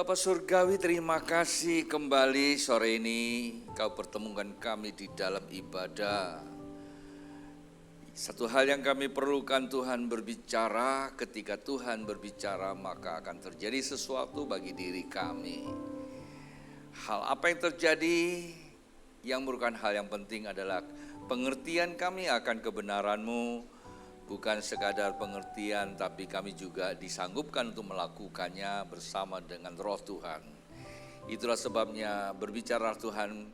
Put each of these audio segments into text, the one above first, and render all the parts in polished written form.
Bapa Surgawi, terima kasih kembali sore ini Kau pertemukan kami di dalam ibadah. Satu hal yang kami perlukan, Tuhan berbicara. Ketika Tuhan berbicara maka akan terjadi sesuatu bagi diri kami. Hal apa yang terjadi? Yang merupakan hal yang penting adalah pengertian kami akan kebenaran-Mu. Bukan sekadar pengertian, tapi kami juga disanggupkan untuk melakukannya bersama dengan Roh Tuhan. Itulah sebabnya berbicara Tuhan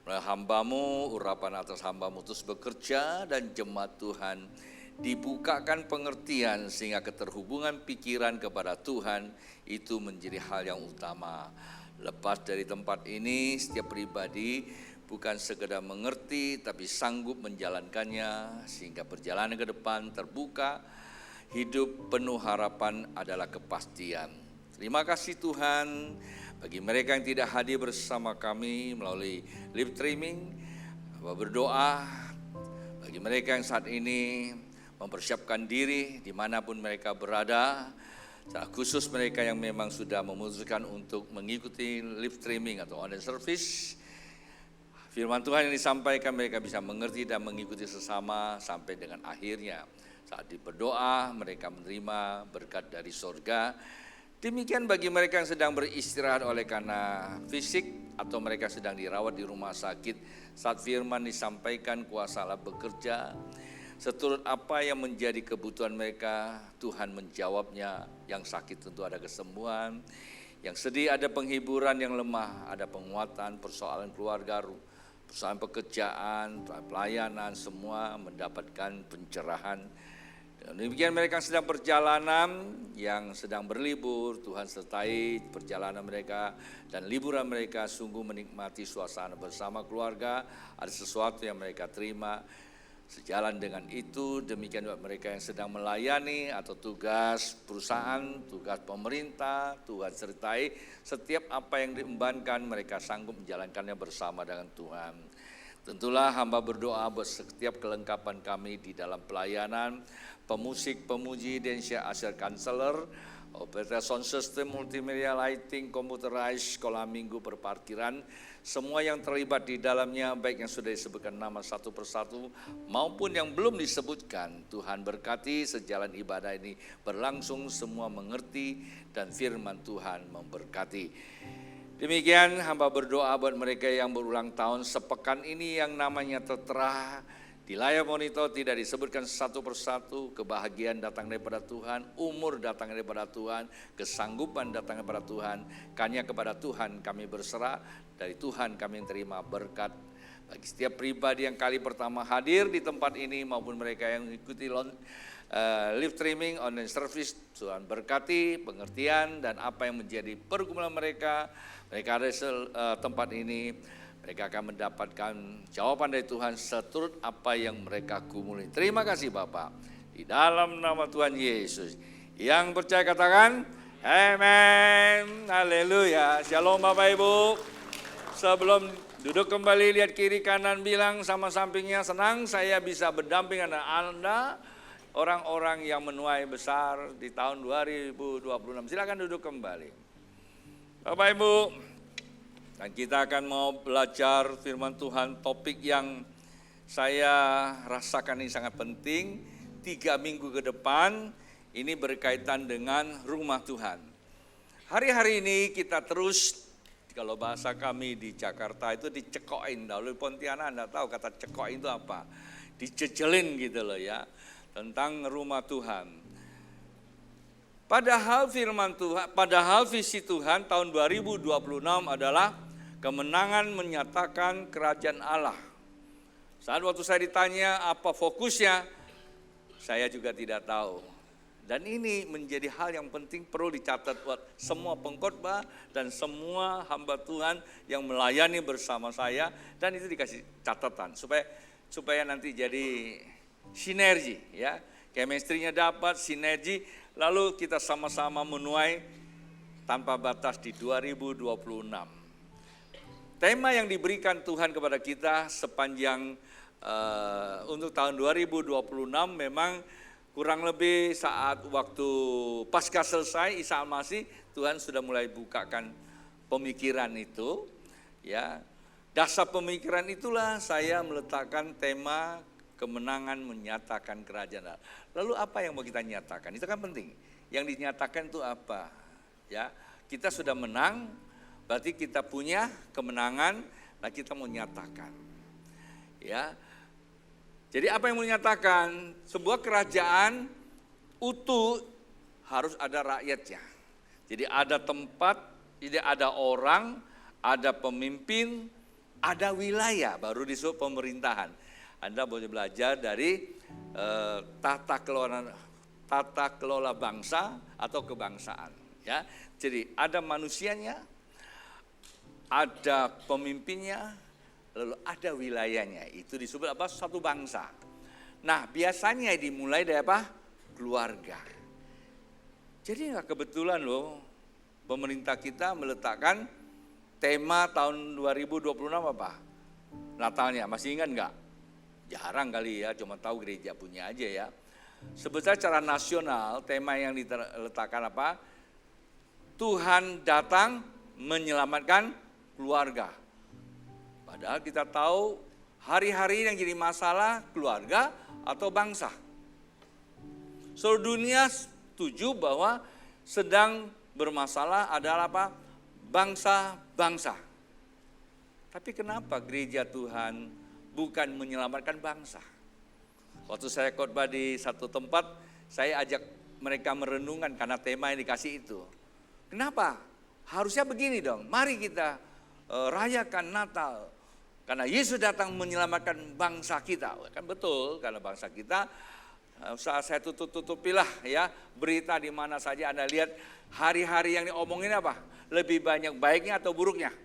melalui hamba-Mu, urapan atas hamba-Mu terus bekerja, dan jemaat Tuhan dibukakan pengertian sehingga keterhubungan pikiran kepada Tuhan itu menjadi hal yang utama. Lepas dari tempat ini, setiap pribadi bukan sekedar mengerti, tapi sanggup menjalankannya sehingga perjalanan ke depan terbuka. Hidup penuh harapan adalah kepastian. Terima kasih Tuhan bagi mereka yang tidak hadir bersama kami melalui live streaming. Berdoa bagi mereka yang saat ini mempersiapkan diri dimanapun mereka berada. Secara khusus mereka yang memang sudah memutuskan untuk mengikuti live streaming atau online service. Firman Tuhan yang disampaikan mereka bisa mengerti dan mengikuti sesama sampai dengan akhirnya. Saat berdoa mereka menerima berkat dari sorga. Demikian bagi mereka yang sedang beristirahat oleh karena fisik atau mereka sedang dirawat di rumah sakit. Saat firman disampaikan kuasa Allah bekerja. Seturut apa yang menjadi kebutuhan mereka, Tuhan menjawabnya. Yang sakit tentu ada kesembuhan. Yang sedih ada penghiburan, yang lemah ada penguatan, persoalan keluarga, persoalan pekerjaan, pelayanan, semua mendapatkan pencerahan. Dan demikian mereka yang sedang perjalanan, yang sedang berlibur, Tuhan sertai perjalanan mereka dan liburan mereka, sungguh menikmati suasana bersama keluarga. Ada sesuatu yang mereka terima. Sejalan dengan itu, demikian juga mereka yang sedang melayani atau tugas perusahaan, tugas pemerintah, Tuhan sertai setiap apa yang diembankan, mereka sanggup menjalankannya bersama dengan Tuhan. Tentulah hamba berdoa buat setiap kelengkapan kami di dalam pelayanan, pemusik, pemuji, Densia Asyar Counselor, operator sound system, multimedia lighting, computerized, sekolah minggu, perparkiran, semua yang terlibat di dalamnya, baik yang sudah disebutkan nama satu persatu maupun yang belum disebutkan. Tuhan berkati sejalan ibadah ini berlangsung, semua mengerti dan firman Tuhan memberkati. Demikian hamba berdoa buat mereka yang berulang tahun sepekan ini yang namanya tertera di layar monitor, tidak disebutkan satu persatu. Kebahagiaan datang daripada Tuhan, umur datang daripada Tuhan, kesanggupan datang daripada Tuhan. Hanya kepada Tuhan kami berserah, dari Tuhan kami terima berkat. Bagi setiap pribadi yang kali pertama hadir di tempat ini maupun mereka yang mengikuti live streaming, online service, Tuhan berkati pengertian dan apa yang menjadi pergumulan mereka. Mereka ada di tempat ini. Mereka akan mendapatkan jawaban dari Tuhan seturut apa yang mereka gumuli. Terima kasih Bapak. Di dalam nama Tuhan Yesus. Yang percaya katakan, amin. Haleluya. Shalom Bapak Ibu. Sebelum duduk kembali, lihat kiri kanan, bilang sama sampingnya, senang saya bisa berdamping dengan Anda. Orang-orang yang menuai besar di tahun 2026. Silakan duduk kembali. Bapak Ibu. Dan kita akan mau belajar firman Tuhan, topik yang saya rasakan ini sangat penting. 3 minggu ke depan ini berkaitan dengan rumah Tuhan. Hari-hari ini kita terus, kalau bahasa kami di Jakarta itu dicekokin. Dahulu Pontianak Anda tahu kata cekokin itu apa? Dijejelin gitu loh ya, tentang rumah Tuhan. Padahal firman Tuhan, padahal visi Tuhan tahun 2026 adalah kemenangan menyatakan kerajaan Allah. Saat waktu saya ditanya apa fokusnya, saya juga tidak tahu. Dan ini menjadi hal yang penting perlu dicatat buat semua pengkhotbah dan semua hamba Tuhan yang melayani bersama saya. Dan itu dikasih catatan supaya nanti jadi sinergi ya. Chemistry-nya dapat, sinergi, lalu kita sama-sama menuai tanpa batas di 2026. Tema yang diberikan Tuhan kepada kita sepanjang untuk tahun 2026 memang kurang lebih saat waktu Paskah selesai, Isa Al-Masih Tuhan sudah mulai bukakan pemikiran itu, ya. Dasar pemikiran itulah saya meletakkan tema kemenangan menyatakan kerajaan Allah. Lalu apa yang mau kita nyatakan? Itu kan penting. Yang dinyatakan itu apa? Ya, kita sudah menang, berarti kita punya kemenangan, nah kita mau nyatakan. Ya. Jadi apa yang mau nyatakan? Sebuah kerajaan utuh harus ada rakyatnya. Jadi ada tempat, jadi ada orang, ada pemimpin, ada wilayah, baru disebut pemerintahan. Anda boleh belajar dari tata kelola bangsa atau kebangsaan. Ya, jadi ada manusianya, ada pemimpinnya, lalu ada wilayahnya. Itu disebut apa? Satu bangsa. Nah, biasanya dimulai dari apa? Keluarga. Jadi nggak kebetulan loh, pemerintah kita meletakkan tema tahun 2026 apa? Natalnya, masih ingat nggak? Jarang kali ya, cuma tahu gereja punya aja ya. Sebetulnya secara nasional, tema yang diletakkan apa? Tuhan datang menyelamatkan keluarga. Padahal kita tahu hari-hari yang jadi masalah keluarga atau bangsa. Seluruh dunia setuju bahwa sedang bermasalah adalah apa? Bangsa-bangsa. Tapi kenapa gereja Tuhan bukan menyelamatkan bangsa? Waktu saya khotbah di satu tempat, saya ajak mereka merenungkan karena tema yang dikasih itu. Kenapa? Harusnya begini dong, mari kita rayakan Natal. Karena Yesus datang menyelamatkan bangsa kita. Kan betul, karena bangsa kita, usah saya tutup-tutupilah ya, berita di mana saja Anda lihat hari-hari yang diomongin apa? Lebih banyak baiknya atau buruknya?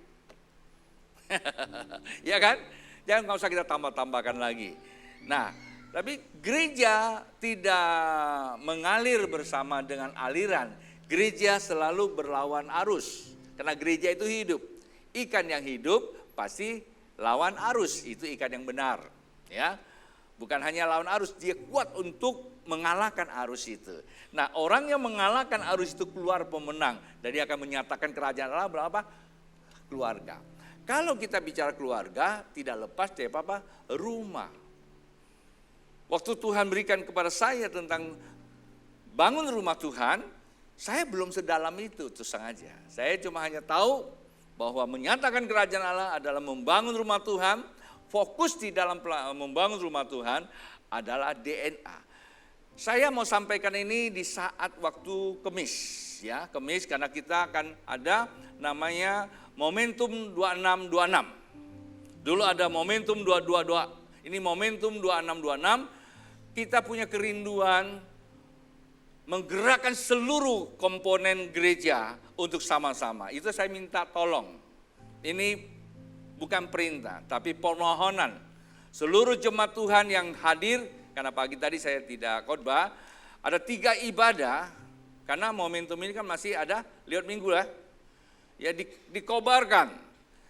Ya kan? Jangan nggak usah kita tambah-tambahkan lagi. Nah, tapi gereja tidak mengalir bersama dengan aliran. Gereja selalu berlawan arus. Karena gereja itu hidup. Ikan yang hidup pasti lawan arus. Itu ikan yang benar. Ya, bukan hanya lawan arus, dia kuat untuk mengalahkan arus itu. Nah, orang yang mengalahkan arus itu keluar pemenang. Dan dia akan menyatakan kerajaan Allah berapa? Keluarga. Kalau kita bicara keluarga, tidak lepas dari apa? Rumah. Waktu Tuhan berikan kepada saya tentang bangun rumah Tuhan, saya belum sedalam itu, terus sengaja. Saya cuma hanya tahu bahwa menyatakan kerajaan Allah adalah membangun rumah Tuhan, fokus di dalam membangun rumah Tuhan adalah DNA. Saya mau sampaikan ini di saat waktu Kemis, ya, Kemis karena kita akan ada namanya momentum 2626. Dulu ada momentum 222. Ini momentum 2626. Kita punya kerinduan menggerakkan seluruh komponen gereja untuk sama-sama. Itu saya minta tolong. Ini bukan perintah, tapi permohonan. Seluruh jemaat Tuhan yang hadir, karena pagi tadi saya tidak khotbah, ada 3 ibadah, karena momentum ini kan masih ada, lihat minggu lah, ya dikobarkan,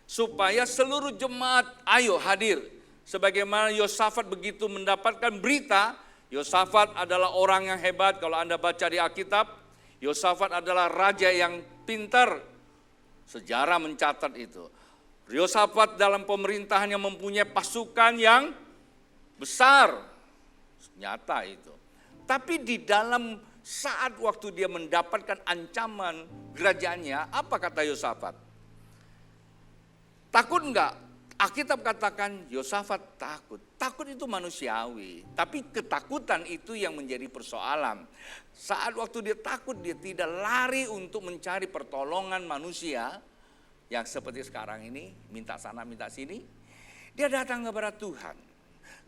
supaya seluruh jemaat ayo hadir. Sebagaimana Yosafat begitu mendapatkan berita, Yosafat adalah orang yang hebat, kalau Anda baca di Alkitab, Yosafat adalah raja yang pintar, sejarah mencatat itu. Yosafat dalam pemerintahannya mempunyai pasukan yang besar, nyata itu. Tapi di dalam saat waktu dia mendapatkan ancaman kerajaannya, apa kata Yosafat? Takut enggak? Alkitab katakan Yosafat takut. Takut itu manusiawi, tapi ketakutan itu yang menjadi persoalan. Saat waktu dia takut, dia tidak lari untuk mencari pertolongan manusia yang seperti sekarang ini, minta sana minta sini. Dia datang kepada Tuhan.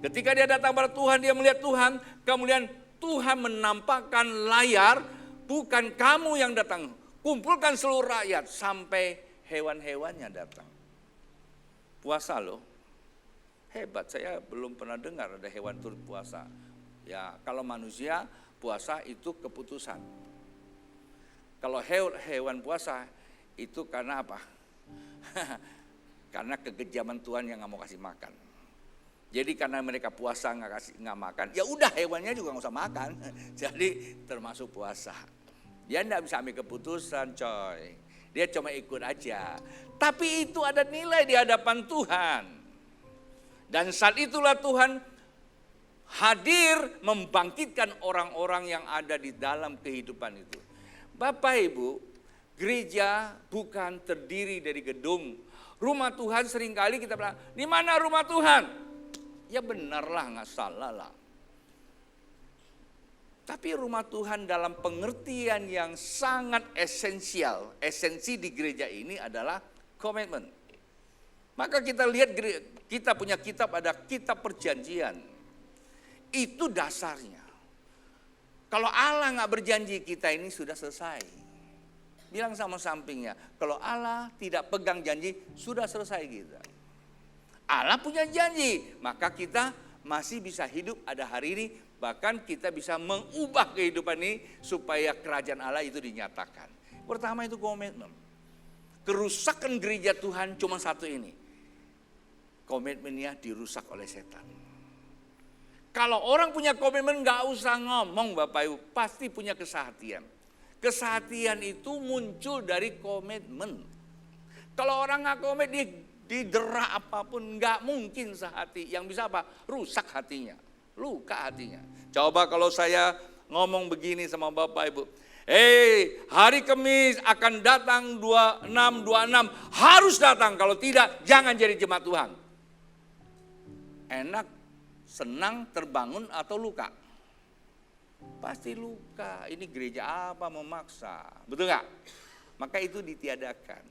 Ketika dia datang kepada Tuhan, dia melihat Tuhan, kemudian Tuhan menampakkan layar, bukan kamu yang datang, kumpulkan seluruh rakyat sampai hewan-hewannya datang. Puasa loh, hebat, saya belum pernah dengar ada hewan turut puasa. Ya, kalau manusia puasa itu keputusan. Kalau hewan puasa itu karena apa? Karena kekejaman Tuhan yang nggak mau kasih makan. Jadi karena mereka puasa nggak makan, ya udah hewannya juga nggak usah makan. Jadi termasuk puasa. Dia tidak bisa ambil keputusan, coy. Dia cuma ikut aja. Tapi itu ada nilai di hadapan Tuhan. Dan saat itulah Tuhan hadir membangkitkan orang-orang yang ada di dalam kehidupan itu. Bapak Ibu, gereja bukan terdiri dari gedung. Rumah Tuhan seringkali kita bilang, di mana rumah Tuhan? Ya benarlah, nggak salah lah. Tapi rumah Tuhan dalam pengertian yang sangat esensial, esensi di gereja ini adalah komitmen. Maka kita lihat kita punya kitab, ada kitab perjanjian. Itu dasarnya. Kalau Allah nggak berjanji, kita ini sudah selesai. Bilang sama sampingnya, kalau Allah tidak pegang janji, sudah selesai kita. Allah punya janji, maka kita masih bisa hidup ada hari ini. Bahkan kita bisa mengubah kehidupan ini supaya kerajaan Allah itu dinyatakan. Pertama itu komitmen. Kerusakan gereja Tuhan cuma satu ini. Komitmennya dirusak oleh setan. Kalau orang punya komitmen gak usah ngomong Bapak Ibu, pasti punya kesehatian. Kesehatian itu muncul dari komitmen. Kalau orang gak komit, didera apapun gak mungkin sehati. Yang bisa apa? Rusak hatinya. Luka hatinya. Coba kalau saya ngomong begini sama Bapak Ibu. Hari Kamis akan datang 26. Harus datang. Kalau tidak, jangan jadi jemaat Tuhan. Enak, senang, terbangun atau luka? Pasti luka. Ini gereja apa memaksa? Betul gak? Maka itu ditiadakan.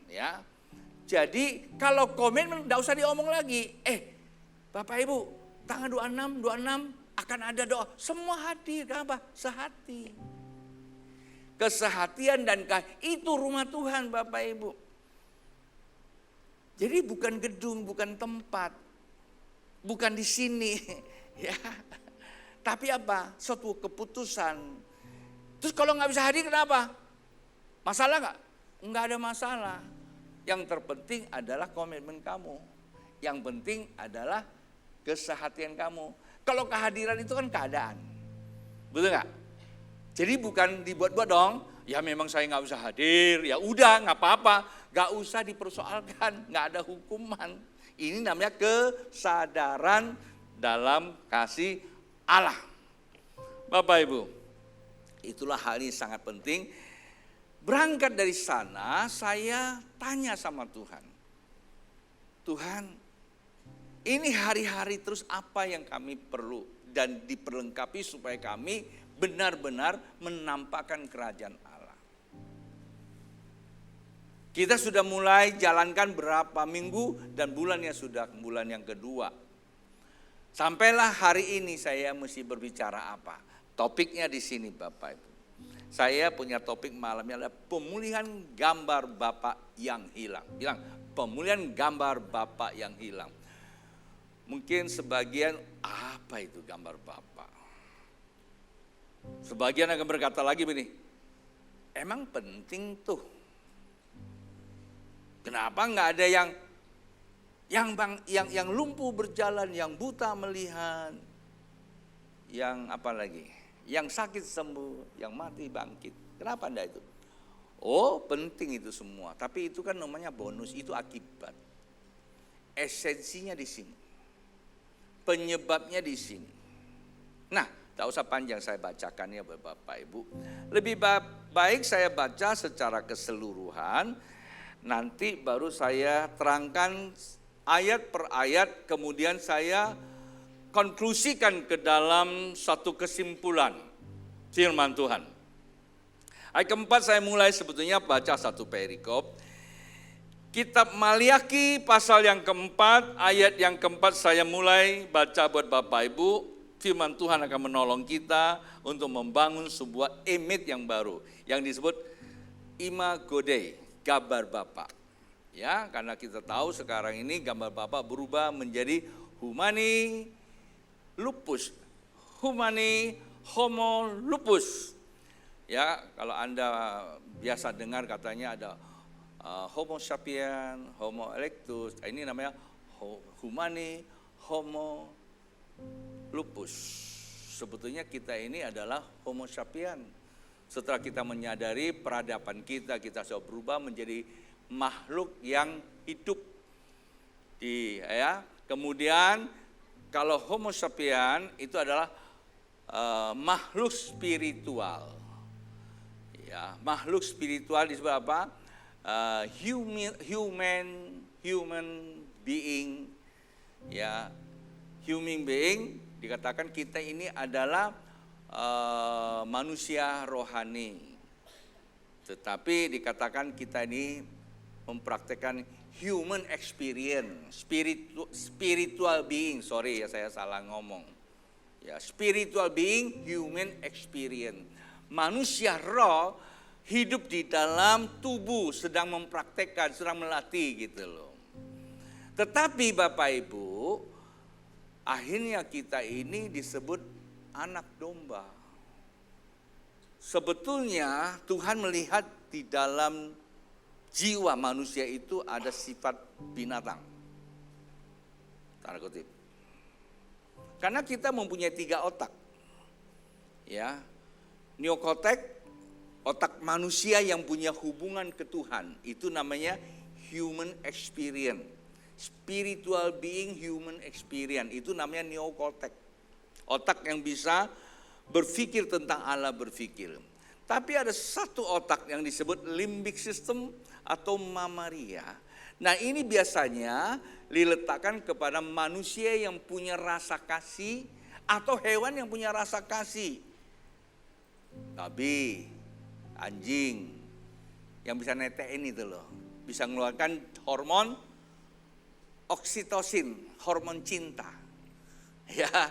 Ya. Jadi kalau komitmen tidak usah diomong lagi. Bapak Ibu, tanggal 26 akan ada doa. Semua hadir, kenapa? Sehati. Kesehatian dan itu rumah Tuhan Bapak Ibu. Jadi bukan gedung, bukan tempat. Bukan di sini. Ya. Tapi apa? Suatu keputusan. Terus kalau nggak bisa hadir kenapa? Masalah nggak? Nggak ada masalah. Yang terpenting adalah komitmen kamu. Yang penting adalah kesehatian kamu. Kalau kehadiran itu kan keadaan. Betul gak? Jadi bukan dibuat-buat dong. Ya memang saya gak usah hadir. Ya udah gak apa-apa. Gak usah dipersoalkan. Gak ada hukuman. Ini namanya kesadaran dalam kasih Allah. Bapak Ibu. Itulah hal ini sangat penting. Berangkat dari sana saya tanya sama Tuhan. Tuhan, ini hari-hari terus apa yang kami perlu dan diperlengkapi supaya kami benar-benar menampakkan kerajaan Allah. Kita sudah mulai jalankan berapa minggu dan bulannya sudah bulan yang kedua. Sampailah hari ini saya mesti berbicara apa. Topiknya di sini Bapak Ibu. Saya punya topik malamnya adalah pemulihan gambar Bapak yang hilang. Bilang pemulihan gambar Bapak yang hilang. Mungkin sebagian, apa itu gambar Bapak? Sebagian akan berkata lagi begini, emang penting tuh. Kenapa nggak ada yang lumpuh berjalan, yang buta melihat, yang apa lagi? Yang sakit sembuh, yang mati bangkit. Kenapa enggak itu? Oh, penting itu semua. Tapi itu kan namanya bonus, itu akibat. Esensinya di sini. Penyebabnya di sini. Nah, tak usah panjang saya bacakan ya Bapak Ibu. Lebih baik saya baca secara keseluruhan. Nanti baru saya terangkan ayat per ayat. Kemudian saya konklusikan ke dalam satu kesimpulan firman Tuhan. Ayat keempat saya mulai sebetulnya baca satu perikop. Kitab Maliaki pasal yang keempat, ayat yang keempat saya mulai baca buat Bapak Ibu. Firman Tuhan akan menolong kita untuk membangun sebuah image yang baru. Yang disebut imago Dei, gambar Bapa. Ya, karena kita tahu sekarang ini gambar Bapa berubah menjadi humani lupus. Humani homo lupus. Ya, kalau Anda biasa dengar katanya ada Homo sapien, Homo erectus, ini namanya humani, Homo lupus. Sebetulnya kita ini adalah Homo sapien, Setelah kita menyadari peradaban kita sudah berubah menjadi makhluk yang hidup. Kemudian kalau Homo sapien itu adalah makhluk spiritual. Ya, makhluk spiritual disebut apa? Human being. Ya, human being dikatakan kita ini adalah manusia rohani. Tetapi dikatakan kita ini mempraktekkan human experience, spiritual being. Sorry ya, saya salah ngomong. Ya, spiritual being, human experience. Manusia roh hidup di dalam tubuh, sedang mempraktekkan, sedang melatih gitu loh. Tetapi Bapak Ibu, akhirnya kita ini disebut anak domba. Sebetulnya Tuhan melihat di dalam jiwa manusia itu ada sifat binatang. Tanda kutip. Karena kita mempunyai 3 otak. Ya. Neokortex, otak manusia yang punya hubungan ke Tuhan. Itu namanya human experience. Spiritual being, human experience. Itu namanya neokortex. Otak yang bisa berpikir tentang Allah berpikir. Tapi ada satu otak yang disebut limbic system atau mamaria. Nah, ini biasanya diletakkan kepada manusia yang punya rasa kasih atau hewan yang punya rasa kasih. Babi, anjing, yang bisa netein itu loh. Bisa mengeluarkan hormon oksitosin, hormon cinta. Ya,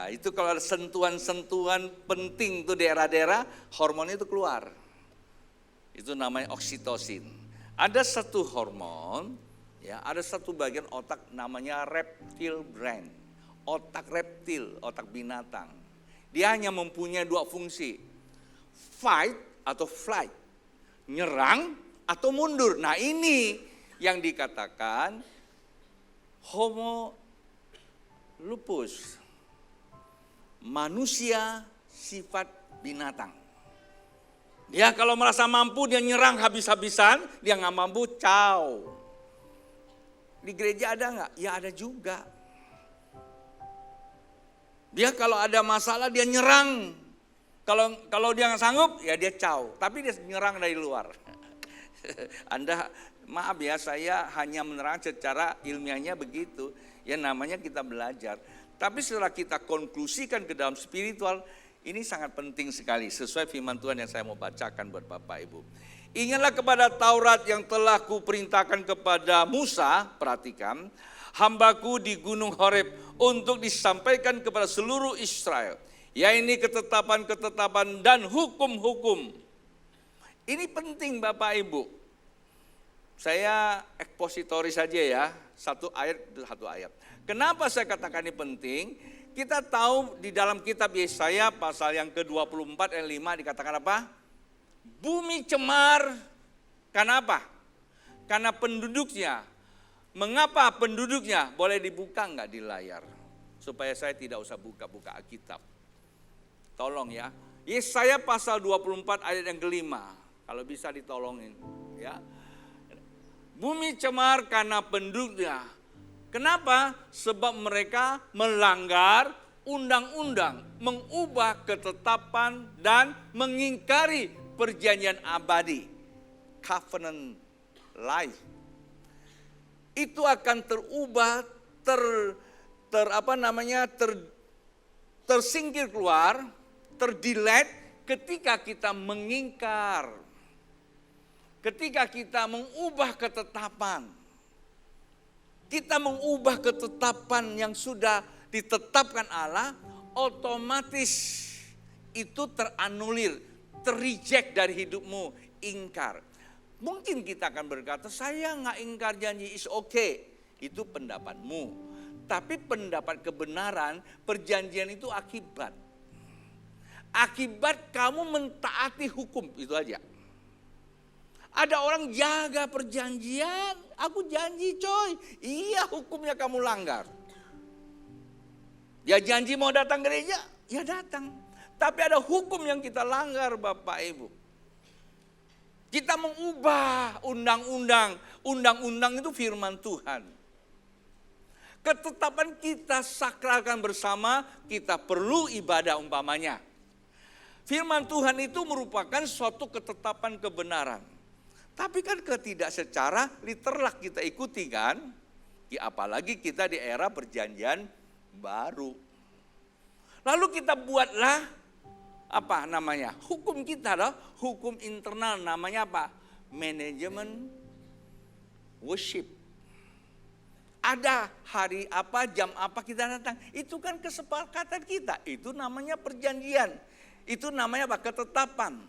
itu kalau ada sentuhan-sentuhan penting tuh daerah-daerah, hormon itu keluar. Itu namanya oksitosin. Ada satu hormon, ya, ada satu bagian otak namanya reptile brain. Otak reptil, otak binatang. Dia hanya mempunyai 2 fungsi. Fight atau flight. Nyerang atau mundur. Nah, ini yang dikatakan Homo lupus. Manusia sifat binatang. Dia kalau merasa mampu dia nyerang habis-habisan, dia nggak mampu, caw. Di gereja ada nggak? Ya ada juga. Dia kalau ada masalah dia nyerang. Kalau dia nggak sanggup ya dia caw. Tapi dia nyerang dari luar. Anda maaf ya, saya hanya menerang secara ilmiahnya begitu. Ya namanya kita belajar. Tapi setelah kita konklusikan ke dalam spiritual, ini sangat penting sekali. Sesuai firman Tuhan yang saya mau bacakan buat Bapak Ibu. Ingatlah kepada Taurat yang telah kuperintahkan kepada Musa, perhatikan, hambaku di gunung Horeb untuk disampaikan kepada seluruh Israel. Ya ini ketetapan-ketetapan dan hukum-hukum. Ini penting Bapak Ibu. Saya ekspositori saja ya, satu ayat. Kenapa saya katakan ini penting? Kita tahu di dalam kitab Yesaya pasal yang ke-24 ayat 5 dikatakan apa? Bumi cemar, karena apa? Karena penduduknya. Mengapa penduduknya? Boleh dibuka enggak di layar? Supaya saya tidak usah buka-buka Alkitab. Tolong ya. Yesaya pasal 24 ayat yang ke-5. Kalau bisa ditolongin. Ya. Bumi cemar karena penduduknya. Kenapa? Sebab mereka melanggar undang-undang, mengubah ketetapan dan mengingkari perjanjian abadi, covenant life. Itu akan terubah, tersingkir keluar, terdelete ketika kita mengingkar, ketika kita mengubah ketetapan. Kita mengubah ketetapan yang sudah ditetapkan Allah, otomatis itu teranulir, terreject dari hidupmu, ingkar. Mungkin kita akan berkata, saya nggak ingkar janji, is okay. Itu pendapatmu. Tapi pendapat kebenaran, perjanjian itu akibat. Akibat kamu mentaati hukum, itu aja. Ada orang jaga perjanjian, aku janji coy, iya hukumnya kamu langgar. Ya janji mau datang gereja, ya datang. Tapi ada hukum yang kita langgar Bapak Ibu. Kita mengubah undang-undang. Undang-undang itu firman Tuhan. Ketetapan kita sakralkan bersama, kita perlu ibadah umpamanya. Firman Tuhan itu merupakan suatu ketetapan kebenaran. Tapi kan ketidak secara literal kita ikuti kan. Ya, apalagi kita di era perjanjian baru. Lalu kita buatlah apa namanya? Hukum kita adalah hukum internal, namanya apa? Manajemen worship. Ada hari apa, jam apa kita datang. Itu kan kesepakatan kita. Itu namanya perjanjian. Itu namanya apa? Ketetapan.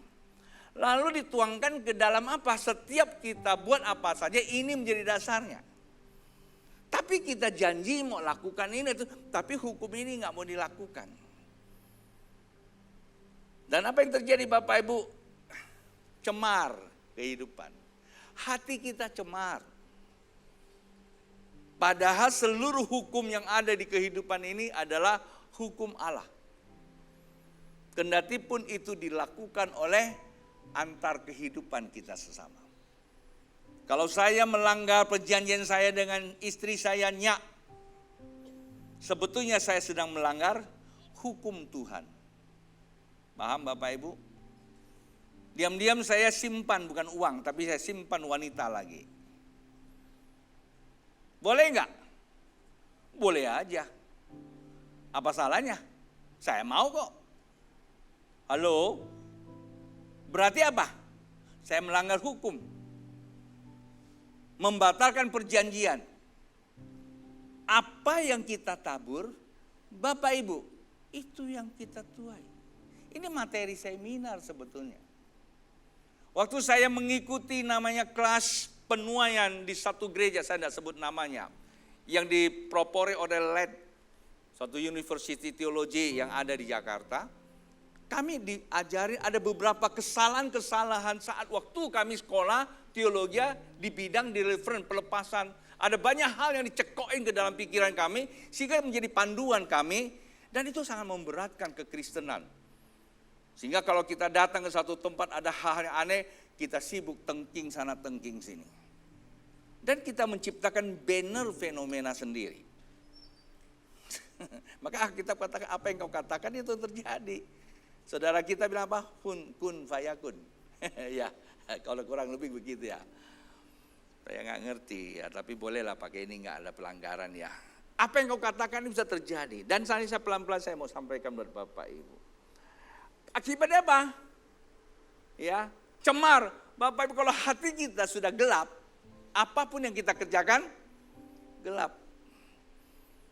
Lalu dituangkan ke dalam apa? Setiap kita buat apa saja, ini menjadi dasarnya. Tapi kita janji mau lakukan ini, tapi hukum ini nggak mau dilakukan. Dan apa yang terjadi Bapak Ibu? Cemar kehidupan. Hati kita cemar. Padahal seluruh hukum yang ada di kehidupan ini adalah hukum Allah. Kendati pun itu dilakukan oleh antar kehidupan kita sesama. Kalau saya melanggar perjanjian saya dengan istri saya, sebetulnya saya sedang melanggar hukum Tuhan. Paham Bapak Ibu? Diam-diam saya simpan bukan uang, tapi saya simpan wanita lagi. Boleh enggak? Boleh aja. Apa salahnya? Saya mau kok. Halo? Berarti apa? Saya melanggar hukum. Membatalkan perjanjian. Apa yang kita tabur, Bapak Ibu, itu yang kita tuai. Ini materi seminar sebetulnya. Waktu saya mengikuti namanya kelas penuaian di satu gereja, saya tidak sebut namanya, yang dipropori oleh LED, suatu university teologi yang ada di Jakarta. Kami diajari ada beberapa kesalahan-kesalahan saat waktu kami sekolah teologi di bidang deliverance, pelepasan. Ada banyak hal yang dicekokin ke dalam pikiran kami, sehingga menjadi panduan kami, dan itu sangat memberatkan kekristenan. Sehingga kalau kita datang ke satu tempat ada hal yang aneh, kita sibuk tengking sana tengking sini. Dan kita menciptakan banner fenomena sendiri. Maka kita katakan apa yang kau katakan itu terjadi. Saudara kita bilang apa? Kun fayakun. Ya, kalau kurang lebih begitu ya. Saya nggak ngerti ya, tapi bolehlah pakai ini, nggak ada pelanggaran ya. Apa yang kau katakan ini bisa terjadi. Dan saya pelan-pelan saya mau sampaikan buat Bapak Ibu. Akibatnya apa? Ya, cemar. Bapak Ibu, kalau hati kita sudah gelap, apapun yang kita kerjakan gelap.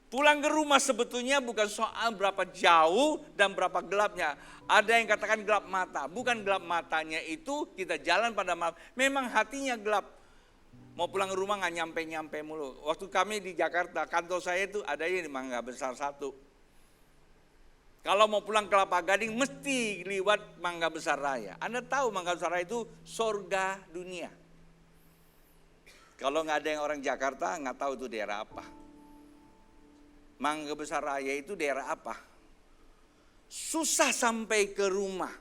Pulang ke rumah sebetulnya bukan soal berapa jauh dan berapa gelapnya. Ada yang katakan gelap mata. Bukan gelap matanya itu kita jalan pada malam. Memang hatinya gelap. Mau pulang ke rumah nggak nyampe-nyampe mulu. Waktu kami di Jakarta, kantor saya itu adanya di Mangga Besar 1. Kalau mau pulang ke Kelapa Gading mesti lewat Mangga Besar Raya. Anda tahu Mangga Besar Raya itu surga dunia. Kalau nggak ada yang orang Jakarta nggak tahu itu daerah apa. Mangga Besar Raya itu daerah apa? Susah sampai ke rumah.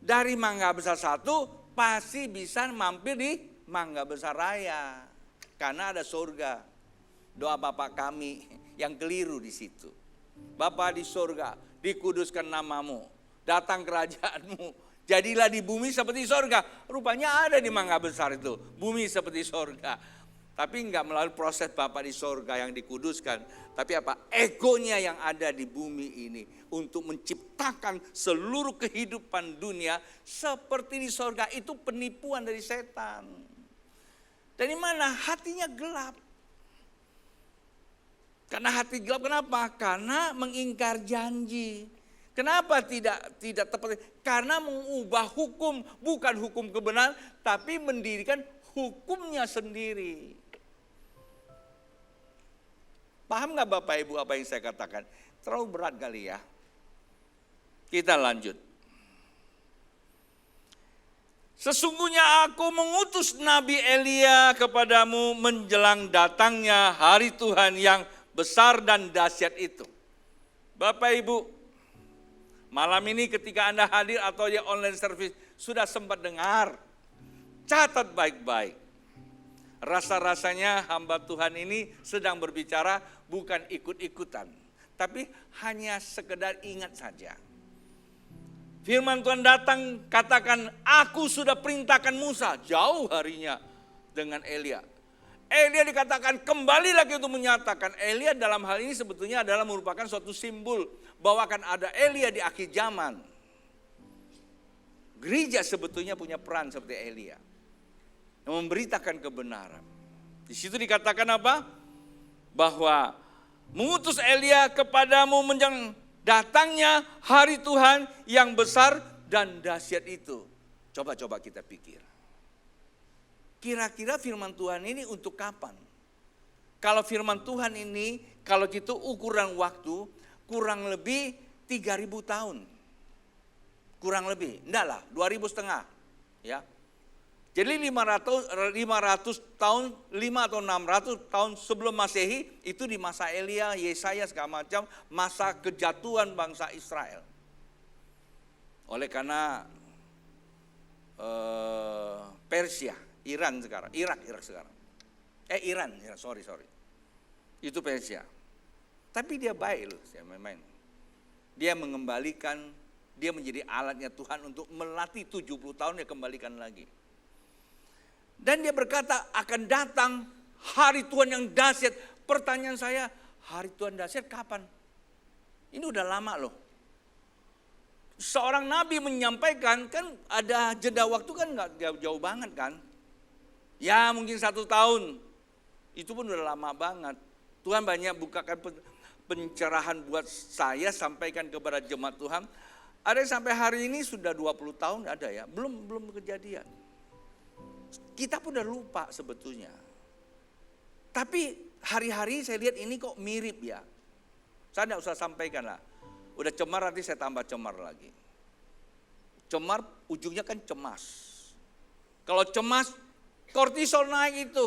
Dari Mangga Besar 1 pasti bisa mampir di Mangga Besar Raya. Karena ada surga. Doa Bapak kami yang keliru di situ. Bapa di surga, dikuduskan namamu, datang kerajaanmu, jadilah di bumi seperti surga. Rupanya ada di Mangga Besar itu, bumi seperti surga. Tapi enggak melalui proses Bapa di surga yang dikuduskan, tapi apa? Egonya yang ada di bumi ini untuk menciptakan seluruh kehidupan dunia seperti di surga. Itu penipuan dari setan. Dari mana? Hatinya gelap. Karena hati gelap, kenapa? Karena mengingkar janji. Kenapa tidak tepat? Karena mengubah hukum, bukan hukum kebenaran, tapi mendirikan hukumnya sendiri. Paham nggak Bapak Ibu apa yang saya katakan? Terlalu berat kali ya. Kita lanjut. Sesungguhnya aku mengutus Nabi Elia kepadamu menjelang datangnya hari Tuhan yang besar dan dahsyat itu. Bapak Ibu, Malam ini ketika Anda hadir atau di online service sudah sempat dengar, catat baik-baik. Rasa-rasanya hamba Tuhan ini sedang berbicara bukan ikut-ikutan, tapi hanya sekedar ingat saja. Firman Tuhan datang katakan, aku sudah perintahkan Musa jauh harinya dengan Elia. Elia dikatakan kembali lagi untuk menyatakan. Elia dalam hal ini sebetulnya adalah merupakan suatu simbol bahwa akan ada Elia di akhir zaman. Gereja sebetulnya punya peran seperti Elia, yang memberitakan kebenaran. Di situ dikatakan apa? Bahwa mengutus Elia kepadamu menjelang datangnya hari Tuhan yang besar dan dahsyat itu. Coba-coba kita pikir. Kira-kira firman Tuhan ini untuk kapan? Kalau firman Tuhan ini, kalau gitu ukuran waktu kurang lebih 3.000 tahun. Kurang lebih, enggak lah, 2.000 setengah. Ya. Jadi 500 tahun, 5 atau 600 tahun sebelum Masehi, itu di masa Elia, Yesaya segala macam, masa kejatuhan bangsa Israel. Oleh karena Persia, Iran sekarang, Irak sekarang. Iran, sorry. Itu Persia. Tapi dia baik loh, saya main-main. Dia mengembalikan, dia menjadi alatnya Tuhan untuk melatih 70 tahun, dia kembalikan lagi. Dan dia berkata akan datang hari Tuhan yang dahsyat. Pertanyaan saya, hari Tuhan dahsyat kapan? Ini udah lama loh. Seorang nabi menyampaikan, kan ada jeda waktu kan gak jauh banget kan. Ya mungkin 1 tahun, itu pun udah lama banget. Tuhan banyak bukakan pencerahan buat saya, sampaikan kepada jemaat Tuhan. Ada yang sampai hari ini sudah 20 tahun ada ya, belum kejadian. Kita pun udah lupa sebetulnya. Tapi hari-hari saya lihat ini kok mirip ya. Saya tidak usah sampaikan lah. Udah cemar nanti saya tambah cemar lagi. Cemar ujungnya kan cemas. Kalau cemas, kortisol naik itu.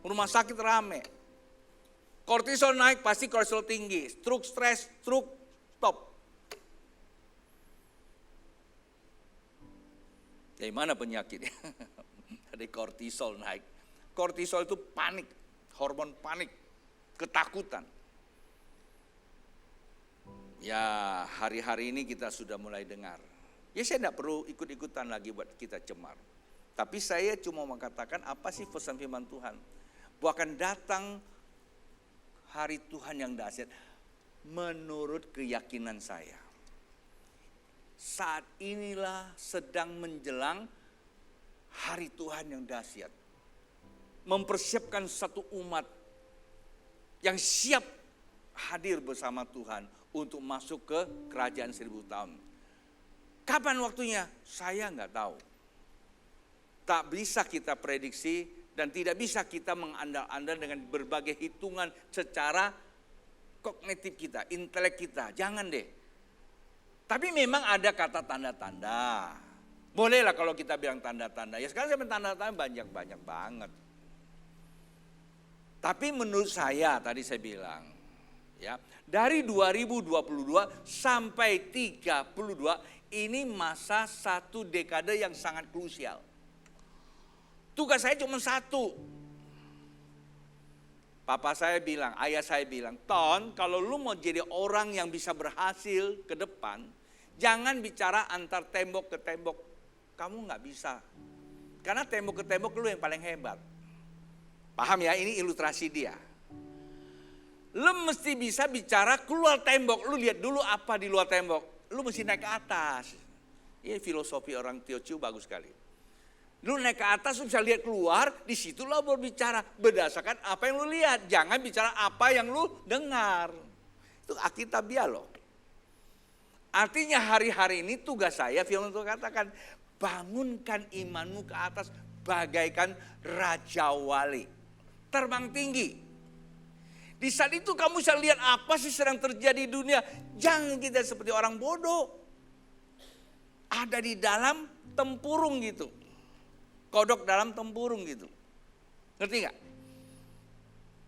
Rumah sakit rame. Kortisol naik pasti kolesterol tinggi. Stroke, stres, stroke, stop. Dari mana penyakitnya? Dari kortisol naik. Kortisol itu panik, hormon panik, ketakutan. Ya hari-hari ini kita sudah mulai dengar. Ya saya tidak perlu ikut-ikutan lagi buat kita cemar. Tapi saya cuma mengatakan apa sih pesan firman Tuhan. Bahwa akan datang hari Tuhan yang dahsyat menurut keyakinan saya. Saat inilah sedang menjelang hari Tuhan yang dahsyat. Mempersiapkan satu umat yang siap hadir bersama Tuhan untuk masuk ke kerajaan 1000 tahun. Kapan waktunya? Saya nggak tahu. Tak bisa kita prediksi dan tidak bisa kita mengandal-andal dengan berbagai hitungan secara kognitif kita, intelek kita. Jangan deh. Tapi memang ada kata tanda-tanda. Bolehlah kalau kita bilang tanda-tanda. Ya sekarang saya tanda-tanda banyak banget. Tapi menurut saya tadi saya bilang, ya dari 2022 sampai 32 ini masa satu dekade yang sangat krusial. Tugas saya cuma satu. Papa saya bilang, ayah saya bilang, Ton, kalau lu mau jadi orang yang bisa berhasil ke depan, jangan bicara antar tembok ke tembok. Kamu nggak bisa. Karena tembok ke tembok lu yang paling hebat. Paham ya, ini ilustrasi dia. Lu mesti bisa bicara keluar tembok. Lu lihat dulu apa di luar tembok. Lu mesti naik ke atas. Ini filosofi orang Teochew bagus sekali. Lu naik ke atas, lu bisa lihat keluar, di situ lu berbicara berdasarkan apa yang lu lihat. Jangan bicara apa yang lu dengar. Itu Alkitabiah loh. Artinya hari-hari ini tugas saya, firman Tuhan katakan, bangunkan imanmu ke atas bagaikan Raja Wali. Terbang tinggi. Di saat itu kamu bisa lihat apa sih sedang terjadi di dunia. Jangan kita seperti orang bodoh. Ada di dalam tempurung gitu. Kodok dalam tempurung gitu. Ngerti gak?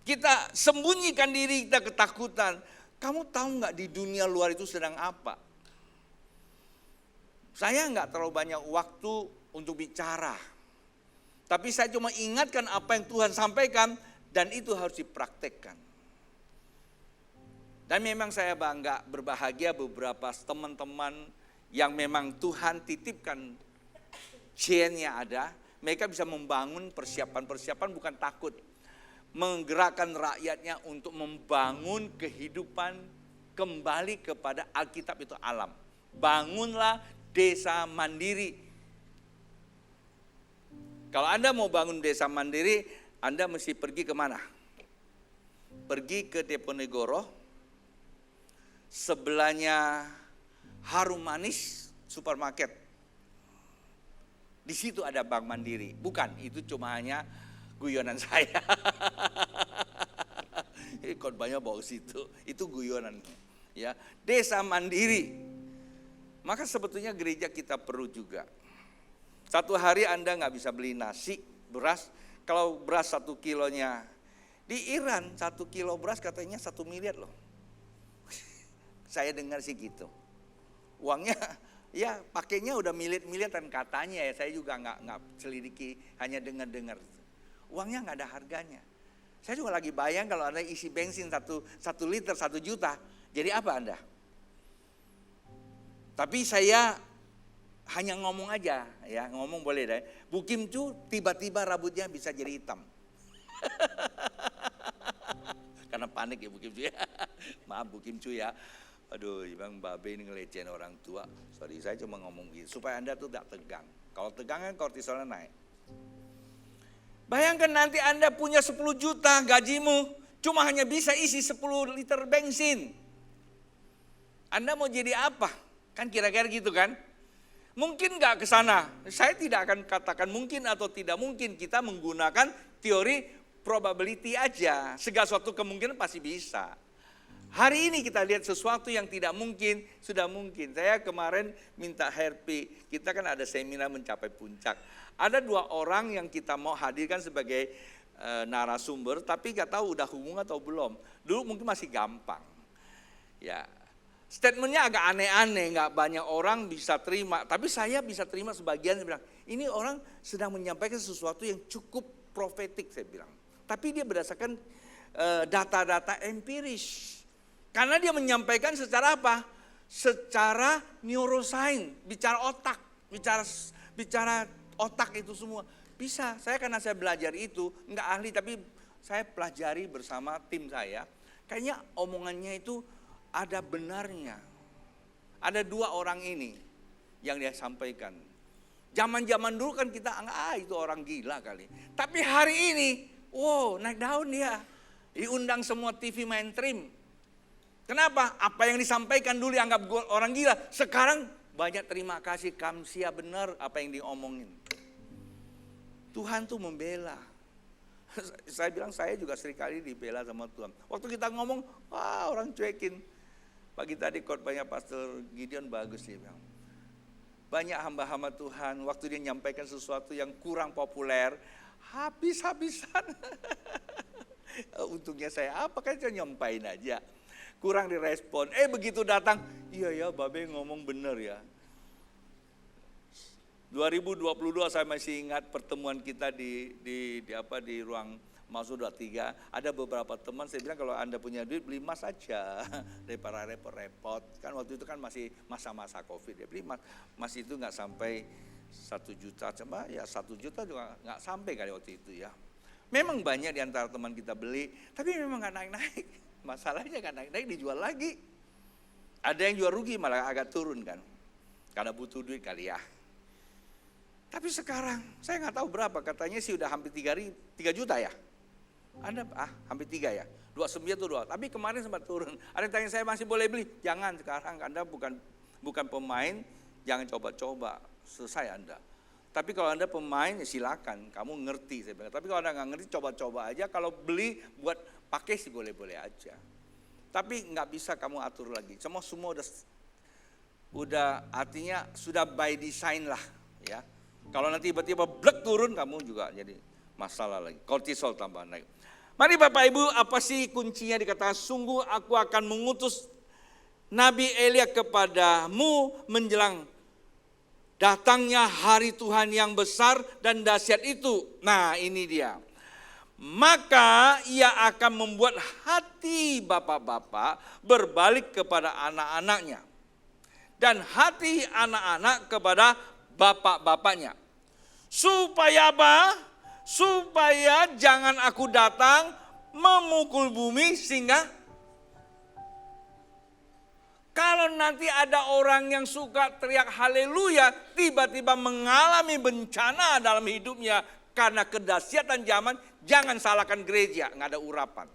Kita sembunyikan diri, kita ketakutan. Kamu tahu gak di dunia luar itu sedang apa? Saya nggak terlalu banyak waktu untuk bicara. Tapi saya cuma ingatkan apa yang Tuhan sampaikan dan itu harus dipraktekkan. Dan memang saya bangga, berbahagia beberapa teman-teman yang memang Tuhan titipkan gen-nya ada. Mereka bisa membangun persiapan-persiapan bukan takut. Menggerakkan rakyatnya untuk membangun kehidupan kembali kepada Alkitab itu alam. Bangunlah desa mandiri. Kalau Anda mau bangun desa mandiri, Anda mesti pergi kemana? Pergi ke Diponegoro, sebelahnya Harum Manis supermarket. Di situ ada Bank Mandiri. Bukan, itu cuma hanya guyonan saya. Khotbahnya bawa situ, itu guyonan. Ya, desa mandiri. Maka sebetulnya gereja kita perlu juga. Satu hari Anda nggak bisa beli nasi, beras. Kalau beras 1 kilonya, di Iran 1 kilo beras katanya 1 miliar loh. Saya dengar sih gitu. Uangnya ya pakainya udah miliar-miliaran katanya ya. Saya juga nggak selidiki, hanya dengar-dengar. Uangnya nggak ada harganya. Saya juga lagi bayang kalau Anda isi bensin 1 liter 1 juta. Jadi apa Anda? Tapi saya hanya ngomong aja, ya ngomong boleh deh. Bu Kim Chu tiba-tiba rambutnya bisa jadi hitam. Karena panik ya Bu Kim Chu ya. Maaf Bu Kim Chu ya. Aduh, Bang Babe ini ngelecehin orang tua. Sorry, saya cuma ngomong gitu supaya Anda tuh tidak tegang. Kalau tegang kan kortisolnya naik. Bayangkan nanti Anda punya 10 juta gajimu, cuma hanya bisa isi 10 liter bensin. Anda mau jadi apa? Kan kira-kira gitu kan? Mungkin nggak ke sana. Saya tidak akan katakan mungkin atau tidak mungkin. Kita menggunakan teori probability aja. Segala suatu kemungkinan pasti bisa. Hari ini kita lihat sesuatu yang tidak mungkin, sudah mungkin. Saya kemarin minta HRP, kita kan ada seminar mencapai puncak. Ada 2 orang yang kita mau hadirkan sebagai narasumber, tapi nggak tahu udah hubungan atau belum. Dulu mungkin masih gampang. Ya. Statementnya agak aneh-aneh, nggak banyak orang bisa terima. Tapi saya bisa terima sebagian, saya bilang, ini orang sedang menyampaikan sesuatu yang cukup profetik, saya bilang. Tapi dia berdasarkan data-data empiris. Karena dia menyampaikan secara apa? Secara neuroscience, bicara otak, bicara otak itu semua. Bisa, karena saya belajar itu, nggak ahli tapi saya pelajari bersama tim saya. Kayaknya omongannya itu ada benarnya. Ada 2 orang ini yang dia sampaikan. Zaman-zaman dulu kan kita anggap itu orang gila kali. Tapi hari ini, wow naik daun dia. Diundang semua TV mainstream. Kenapa? Apa yang disampaikan dulu dianggap orang gila. Sekarang banyak terima kasih, kamsia benar apa yang diomongin. Tuhan tuh membela. Saya bilang saya juga seringkali dibela sama Tuhan. Waktu kita ngomong, wah orang cuekin. Pagi tadi khotbahnya Pastor Gideon bagus dia bilang. Banyak hamba-hamba Tuhan waktu dia nyampaikan sesuatu yang kurang populer, habis-habisan. Untungnya saya apa kan saya nyampain aja. Kurang direspon. Begitu datang, iya ya Babe ngomong bener ya. 2022 saya masih ingat pertemuan kita di ruang Masuk 23, ada beberapa teman saya bilang kalau Anda punya duit beli emas aja daripada repot-repot. Kan waktu itu kan masih masa-masa Covid ya, beli emas itu nggak sampai 1 juta, coba ya 1 juta juga nggak sampai kali waktu itu ya. Memang banyak di antara teman kita beli, tapi memang nggak naik-naik. Masalahnya nggak naik-naik dijual lagi. Ada yang jual rugi malah agak turun kan, karena butuh duit kali ya. Tapi sekarang saya nggak tahu berapa, katanya sih udah hampir 3 juta ya. Anda hampir 3 ya, 29 tuh 2. Tapi kemarin sempat turun. Ada yang tanya saya masih boleh beli? Jangan sekarang, Anda bukan pemain, jangan coba-coba, selesai Anda. Tapi kalau Anda pemain ya silakan, kamu ngerti saya bilang. Tapi kalau Anda nggak ngerti coba-coba aja. Kalau beli buat pakai sih boleh-boleh aja. Tapi nggak bisa kamu atur lagi. Semua udah artinya sudah by design lah ya. Kalau nanti tiba-tiba blek turun kamu juga jadi masalah lagi. Kortisol tambah naik. Mari Bapak Ibu, apa sih kuncinya dikatakan sungguh aku akan mengutus Nabi Elia kepadamu menjelang Datangnya hari Tuhan yang besar dan dahsyat itu. Nah, ini dia. Maka ia akan membuat hati bapak-bapak berbalik kepada anak-anaknya. Dan hati anak-anak kepada bapak-bapaknya. Supaya apa? Supaya jangan aku datang memukul bumi sehingga kalau nanti ada orang yang suka teriak haleluya, tiba-tiba mengalami bencana dalam hidupnya karena kedahsyatan zaman, jangan salahkan gereja, nggak ada urapan.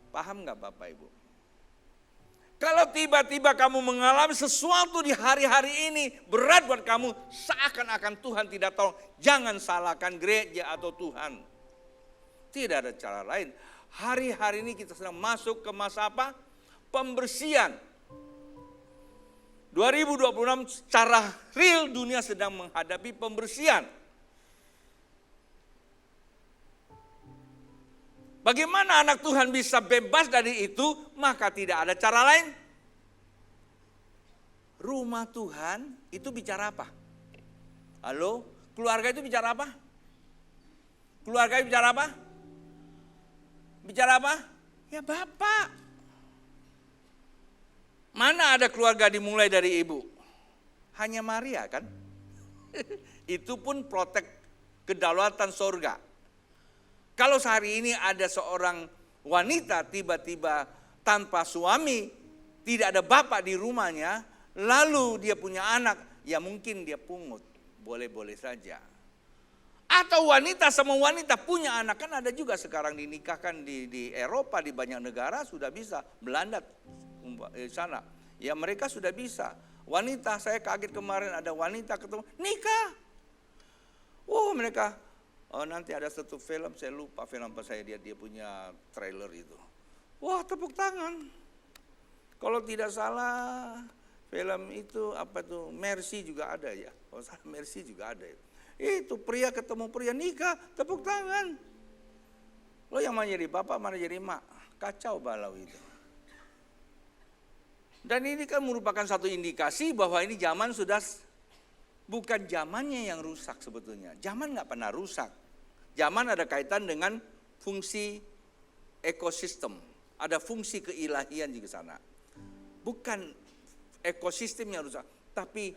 Paham nggak Bapak Ibu? Kalau tiba-tiba kamu mengalami sesuatu di hari-hari ini berat buat kamu, seakan-akan Tuhan tidak tahu, jangan salahkan gereja atau Tuhan. Tidak ada cara lain. Hari-hari ini kita sedang masuk ke masa apa? Pembersihan. 2026 secara real dunia sedang menghadapi pembersihan. Bagaimana anak Tuhan bisa bebas dari itu? Maka tidak ada cara lain. Rumah Tuhan itu bicara apa? Halo? Keluarga itu bicara apa? Keluarga itu bicara apa? Bicara apa? Ya Bapak. Mana ada keluarga dimulai dari ibu? Hanya Maria kan? Itu pun protek kedaulatan sorga. Kalau sehari ini ada seorang wanita tiba-tiba tanpa suami, tidak ada bapak di rumahnya, lalu dia punya anak, ya mungkin dia pungut, boleh-boleh saja. Atau wanita sama wanita punya anak, kan ada juga sekarang dinikahkan di Eropa, di banyak negara sudah bisa, Belanda sana. Ya mereka sudah bisa. Wanita, saya kaget kemarin ada wanita ketemu, nikah. Mereka, nanti ada satu film, saya lupa film apa saya dia punya trailer itu. Wah, tepuk tangan. Kalau tidak salah, film itu apa tuh, Mercy juga ada ya. Kalau salah Mercy juga ada ya. Itu pria ketemu pria nikah, tepuk tangan. Lo yang mana jadi bapak, mana jadi mak. Kacau balau itu. Dan ini kan merupakan satu indikasi bahwa ini zaman sudah bukan zamannya yang rusak sebetulnya. Zaman nggak pernah rusak. Zaman ada kaitan dengan fungsi ekosistem. Ada fungsi keilahian di sana. Bukan ekosistem yang rusak, tapi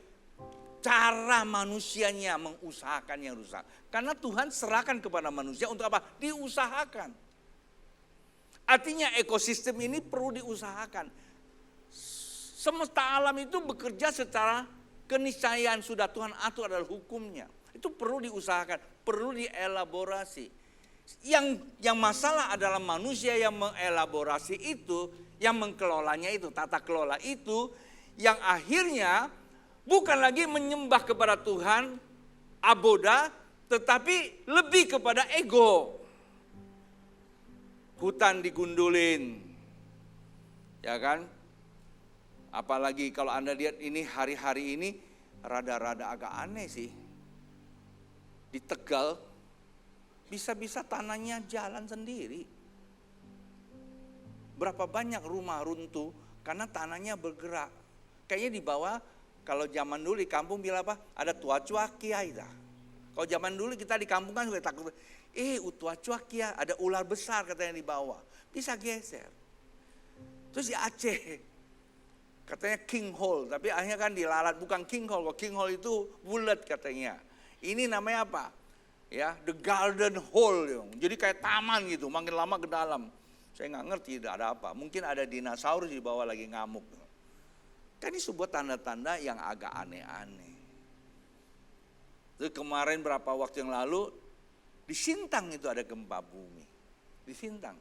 cara manusianya mengusahakan yang rusak. Karena Tuhan serahkan kepada manusia untuk apa? Diusahakan. Artinya ekosistem ini perlu diusahakan. Semesta alam itu bekerja secara keniscayaan sudah Tuhan atur adalah hukumnya. Itu perlu diusahakan, perlu dielaborasi. Yang masalah adalah manusia yang mengelaborasi itu, yang mengkelolanya itu, tata kelola itu, yang akhirnya bukan lagi menyembah kepada Tuhan, aboda, tetapi lebih kepada ego. Hutan digundulin, ya kan? Apalagi kalau Anda lihat ini hari-hari ini rada-rada agak aneh sih. Di Tegal bisa-bisa tanahnya jalan sendiri. Berapa banyak rumah runtuh karena tanahnya bergerak. Kayaknya di bawah, kalau zaman dulu di kampung bilang apa? Ada tua cuakia itu. Kalau zaman dulu kita di kampung kan juga takut. Tua cuakia, ada ular besar katanya di bawah. Bisa geser. Terus di Aceh. Katanya king hole, tapi akhirnya kan dilalat, bukan king hole, kalau king hole itu bulat katanya. Ini namanya apa? Ya, the garden hole, jadi kayak taman gitu, makin lama ke dalam. Saya nggak ngerti ada apa, mungkin ada dinosaurus di bawah lagi ngamuk. Kan ini sebuah tanda-tanda yang agak aneh-aneh. Terus kemarin berapa waktu yang lalu, di Sintang itu ada gempa bumi. Di Sintang,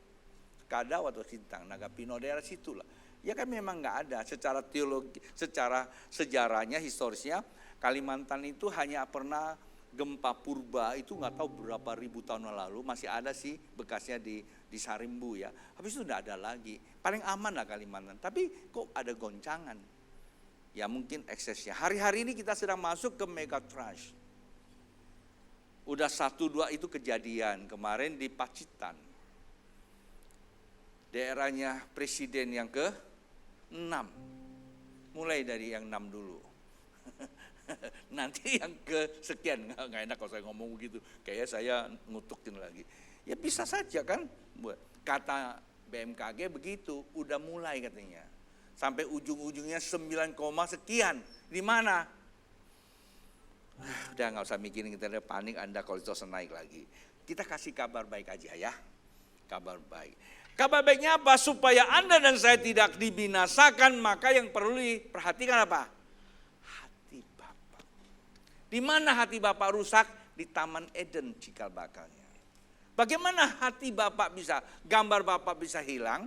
Kadaw atau Sintang, Nagapino daerah situlah. Ya kan memang nggak ada secara teologi, secara sejarahnya, historisnya Kalimantan itu hanya pernah gempa purba itu nggak tahu berapa ribu tahun lalu, masih ada sih bekasnya di Sarimbu ya. Habis itu nggak ada lagi. Paling aman lah Kalimantan. Tapi kok ada goncangan? Ya mungkin eksesnya. Hari-hari ini kita sedang masuk ke mega trash. Udah 1-2 itu kejadian kemarin di Pacitan. Daerahnya presiden yang ke-6. Mulai dari yang 6 dulu. Nanti yang kesekian, nggak enak kalau saya ngomong begitu. Kayaknya saya ngutukin lagi. Ya bisa saja kan, kata BMKG begitu, udah mulai katanya. Sampai ujung-ujungnya 9, sekian. Di mana? Udah nggak usah mikirin, kita ada panik Anda kalau itu naik lagi. Kita kasih kabar baik aja ya. Kabar baik. Kabar baiknya apa? Supaya Anda dan saya tidak dibinasakan, maka yang perlu diperhatikan apa? Hati Bapa. Di mana hati Bapa rusak? Di Taman Eden cikal bakalnya. Bagaimana hati Bapak bisa, gambar Bapak bisa hilang?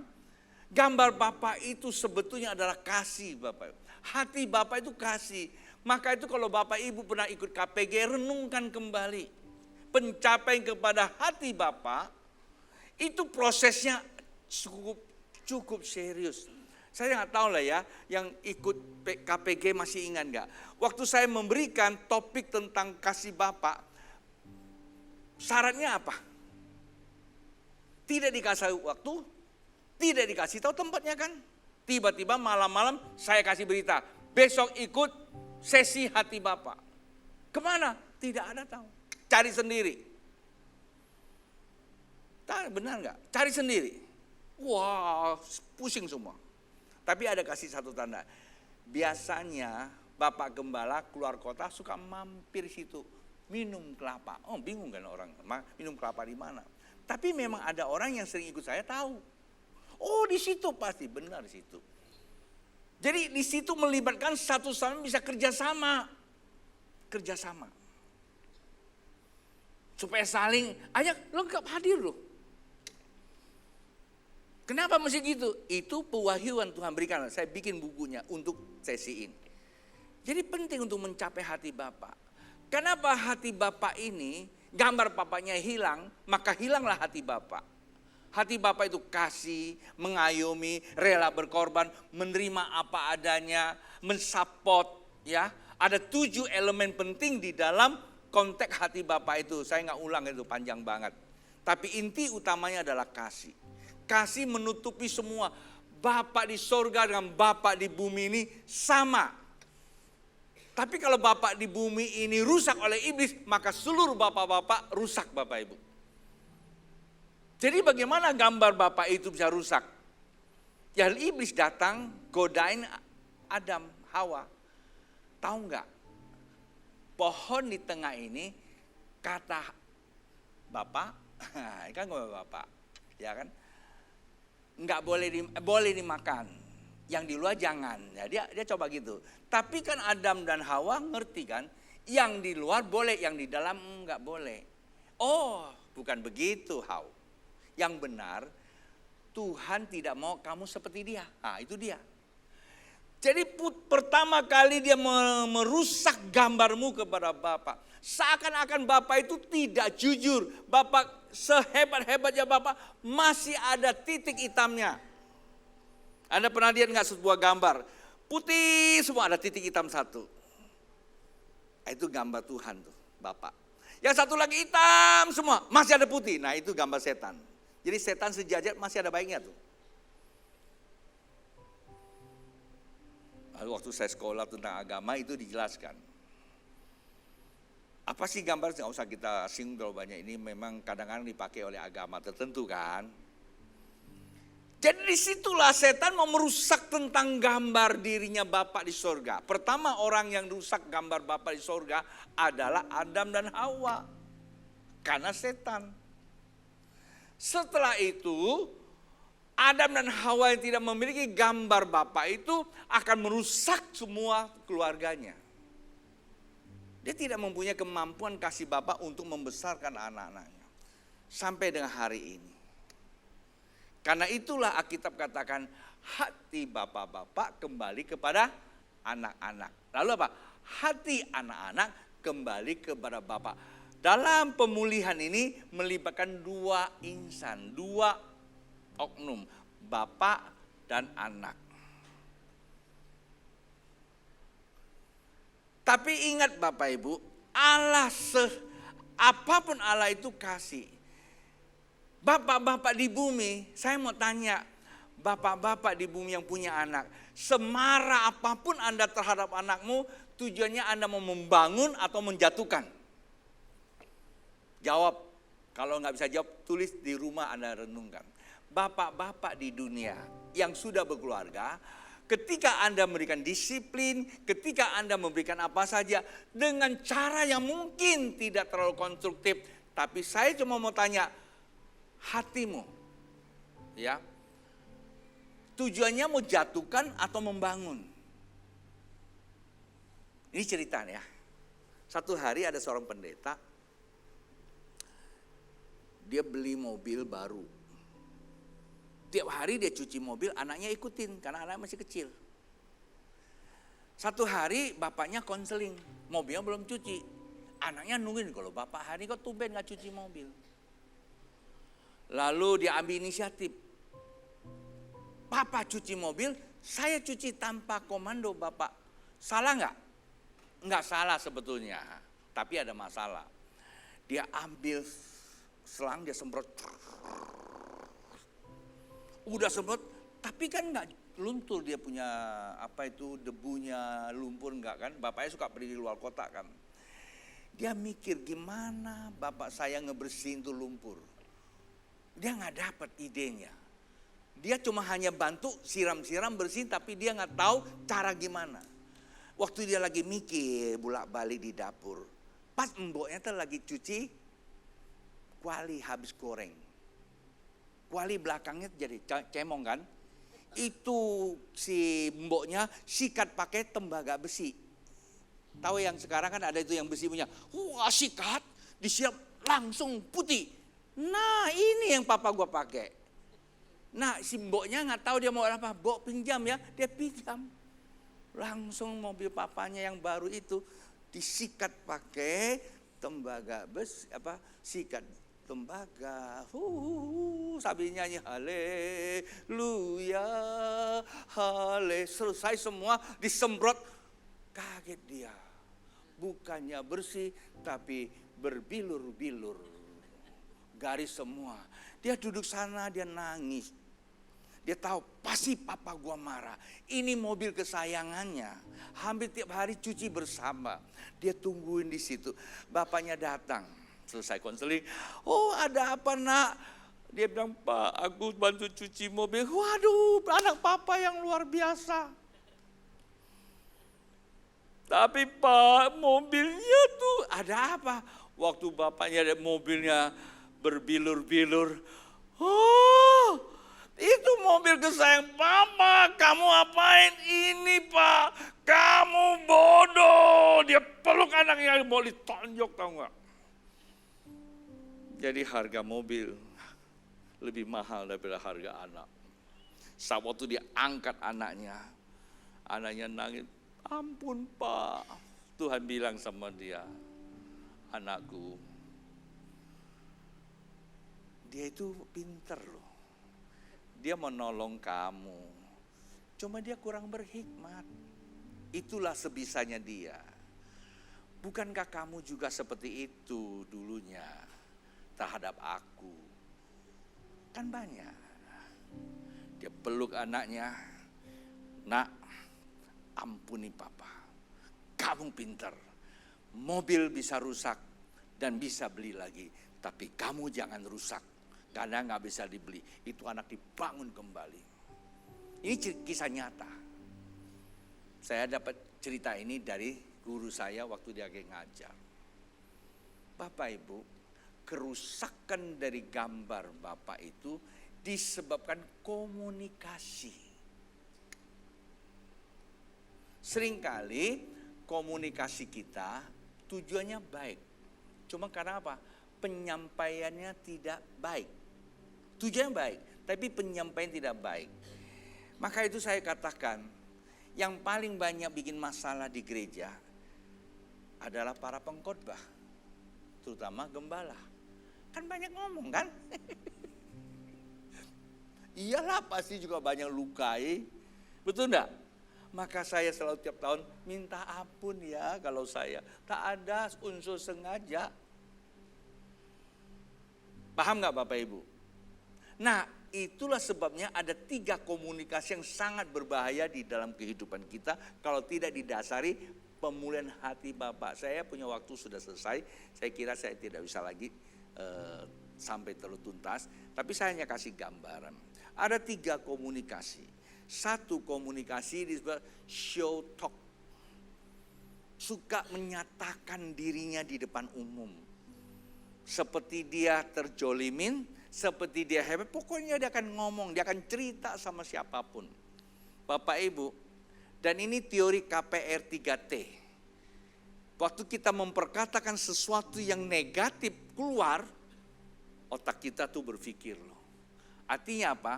Gambar Bapak itu sebetulnya adalah kasih Bapak. Hati Bapak itu kasih. Maka itu kalau Bapak Ibu pernah ikut KPG, renungkan kembali. Pencapaian kepada hati Bapak, itu prosesnya cukup serius. Saya nggak tahu lah ya, yang ikut KPG masih ingat nggak? Waktu saya memberikan topik tentang kasih Bapak, syaratnya apa? Tidak dikasih waktu, tidak dikasih tahu tempatnya kan? Tiba-tiba malam-malam saya kasih berita, besok ikut sesi hati Bapak. Kemana? Tidak ada tahu. Cari sendiri. Benar nggak? Cari sendiri. Wah, pusing semua. Tapi ada kasih satu tanda. Biasanya Bapak Gembala keluar kota suka mampir situ. Minum kelapa. Oh bingung kan orang, minum kelapa di mana? Tapi memang ada orang yang sering ikut saya tahu. Oh di situ pasti, benar di situ. Jadi di situ melibatkan satu sama bisa kerjasama. Kerjasama. Supaya saling, ayo lengkap hadir loh. Kenapa mesti gitu? Itu pewahyuan Tuhan berikan. Saya bikin bukunya untuk sesi ini. Jadi penting untuk mencapai hati Bapak. Kenapa hati Bapak ini, gambar Bapaknya hilang, maka hilanglah hati Bapak. Hati Bapak itu kasih, mengayomi, rela berkorban, menerima apa adanya, mensupport. Ya, ada 7 elemen penting di dalam konteks hati Bapak itu. Saya nggak ulang itu, panjang banget. Tapi inti utamanya adalah kasih. Kasih menutupi semua. Bapak di sorga dengan Bapak di bumi ini sama. Tapi kalau Bapak di bumi ini rusak oleh iblis, maka seluruh bapak-bapak rusak Bapak Ibu. Jadi bagaimana gambar Bapak itu bisa rusak? Ya iblis datang, godain Adam, Hawa. Tahu nggak? Pohon di tengah ini kata Bapak, kan ngomong Bapak, ya kan? Nggak boleh dimakan, yang di luar jangan. Ya, dia coba gitu. Tapi kan Adam dan Hawa ngerti kan, yang di luar boleh, yang di dalam nggak boleh. Oh, bukan begitu Hawa. Yang benar, Tuhan tidak mau kamu seperti dia. Nah, itu dia. Jadi pertama kali dia merusak gambarmu kepada Bapak. Seakan-akan Bapak itu tidak jujur. Bapak sehebat-hebatnya Bapak masih ada titik hitamnya. Anda pernah lihat nggak sebuah gambar? Putih semua ada titik hitam satu. Itu gambar Tuhan tuh, Bapak. Yang satu lagi hitam semua, masih ada putih. Nah itu gambar setan. Jadi setan sejajar masih ada baiknya tuh. Lalu waktu saya sekolah tentang agama itu dijelaskan. Apa sih gambar? Nggak usah kita singgung terlalu banyak. Ini memang kadang-kadang dipakai oleh agama tertentu kan. Jadi disitulah setan mau merusak tentang gambar dirinya Bapa di sorga. Pertama orang yang rusak gambar Bapa di sorga adalah Adam dan Hawa. Karena setan. Setelah itu Adam dan Hawa yang tidak memiliki gambar Bapa itu akan merusak semua keluarganya. Dia tidak mempunyai kemampuan kasih Bapa untuk membesarkan anak-anaknya. Sampai dengan hari ini. Karena itulah Alkitab katakan hati bapak-bapak kembali kepada anak-anak. Lalu apa? Hati anak-anak kembali kepada bapak. Dalam pemulihan ini melibatkan 2 insan, 2 oknum, bapak dan anak. Tapi ingat Bapak Ibu, Allah apapun Allah itu kasih. Bapak-bapak di bumi, saya mau tanya, Bapak-bapak di bumi yang punya anak, semarah apapun Anda terhadap anakmu, tujuannya Anda mau membangun atau menjatuhkan? Jawab. Kalau nggak bisa jawab, tulis di rumah Anda renungkan. Bapak-bapak di dunia yang sudah berkeluarga, ketika Anda memberikan disiplin, ketika Anda memberikan apa saja, dengan cara yang mungkin tidak terlalu konstruktif, tapi saya cuma mau tanya, hatimu, ya, tujuannya mau jatuhkan atau membangun? Ini cerita ya. Satu hari ada seorang pendeta, dia beli mobil baru. Tiap hari dia cuci mobil, anaknya ikutin karena anaknya masih kecil. Satu hari bapaknya konseling, mobilnya belum cuci. Anaknya nungguin, kalau bapak hari kok tumben gak cuci mobil. Lalu dia ambil inisiatif. Papa cuci mobil, saya cuci tanpa komando bapak. Salah nggak? Nggak salah sebetulnya, tapi ada masalah. Dia ambil selang, dia semprot. Udah semprot, tapi kan nggak luntur, dia punya apa itu debunya, lumpur nggak kan? Bapaknya suka pergi di luar kota kan. Dia mikir gimana bapak saya ngebersihin tuh lumpur. Dia nggak dapat idenya. Dia cuma hanya bantu siram-siram bersihin, tapi dia nggak tahu cara gimana. Waktu dia lagi mikir bolak-balik di dapur, pas mboknya tuh lagi cuci kuali habis goreng. Kuali belakangnya jadi cemong kan. Itu si mboknya sikat pakai tembaga besi. Tahu yang sekarang kan ada itu yang besi punya. Wah, sikat disiram langsung putih. Nah, ini yang papa gua pakai. Nah, si mboknya nggak tahu dia mau apa. Mbok pinjam ya, dia pinjam. Langsung mobil papanya yang baru itu disikat pakai tembaga besi, sikat tembaga. Sambil nyanyi haleluya, hale. Selesai semua disemprot. Kaget dia. Bukannya bersih tapi berbilur-bilur. Garis semua. Dia duduk sana, dia nangis. Dia tahu pasti papa gua marah. Ini mobil kesayangannya. Hampir tiap hari cuci bersama. Dia tungguin di situ. Bapaknya datang. Selesai konseling. Oh, ada apa nak? Dia bilang, Pak, aku bantu cuci mobil. Waduh, anak papa yang luar biasa. Tapi Pak, mobilnya tuh ada apa? Waktu bapaknya ada mobilnya berbilur-bilur. Oh, itu mobil kesayangan papa. Kamu apain ini Pak? Kamu bodoh. Dia peluk anaknya, mau ditonjok, tahu nggak? Jadi harga mobil lebih mahal daripada harga anak. Saat waktu dia angkat anaknya nangis. Ampun Pak. Tuhan bilang sama dia, anakku, dia itu pinter loh. Dia menolong kamu. Cuma dia kurang berhikmat. Itulah sebisanya dia. Bukankah kamu juga seperti itu dulunya terhadap aku? Kan banyak. Dia peluk anaknya. Nak, ampuni papa. Kamu pinter. Mobil bisa rusak dan bisa beli lagi. Tapi kamu jangan rusak. Karena nggak bisa dibeli. Itu anak dibangun kembali. Ini kisah nyata. Saya dapat cerita ini dari guru saya waktu dia ngajar. Bapak Ibu, kerusakan dari gambar Bapak itu disebabkan komunikasi. Seringkali komunikasi kita tujuannya baik. Cuma karena apa? Penyampaiannya tidak baik. Tujuannya baik, tapi penyampaian tidak baik. Maka itu saya katakan, yang paling banyak bikin masalah di gereja adalah para pengkhotbah, terutama gembala. Kan banyak ngomong kan? Iyalah pasti juga banyak lukai, betul enggak? Maka saya selalu tiap tahun minta ampun ya kalau saya tak ada unsur sengaja. Paham nggak Bapak Ibu? Nah, itulah sebabnya ada 3 komunikasi yang sangat berbahaya di dalam kehidupan kita kalau tidak didasari pemulihan hati Bapak. Saya punya waktu sudah selesai, saya kira saya tidak bisa lagi sampai terlalu tuntas, tapi saya hanya kasih gambaran. Ada 3 komunikasi. Satu komunikasi disebut show talk. Suka menyatakan dirinya di depan umum. Seperti dia terjolimin, seperti dia hebat, pokoknya dia akan ngomong, dia akan cerita sama siapapun. Bapak Ibu, dan ini teori KPR 3T. Waktu kita memperkatakan sesuatu yang negatif keluar, otak kita tuh berpikir loh. Artinya apa?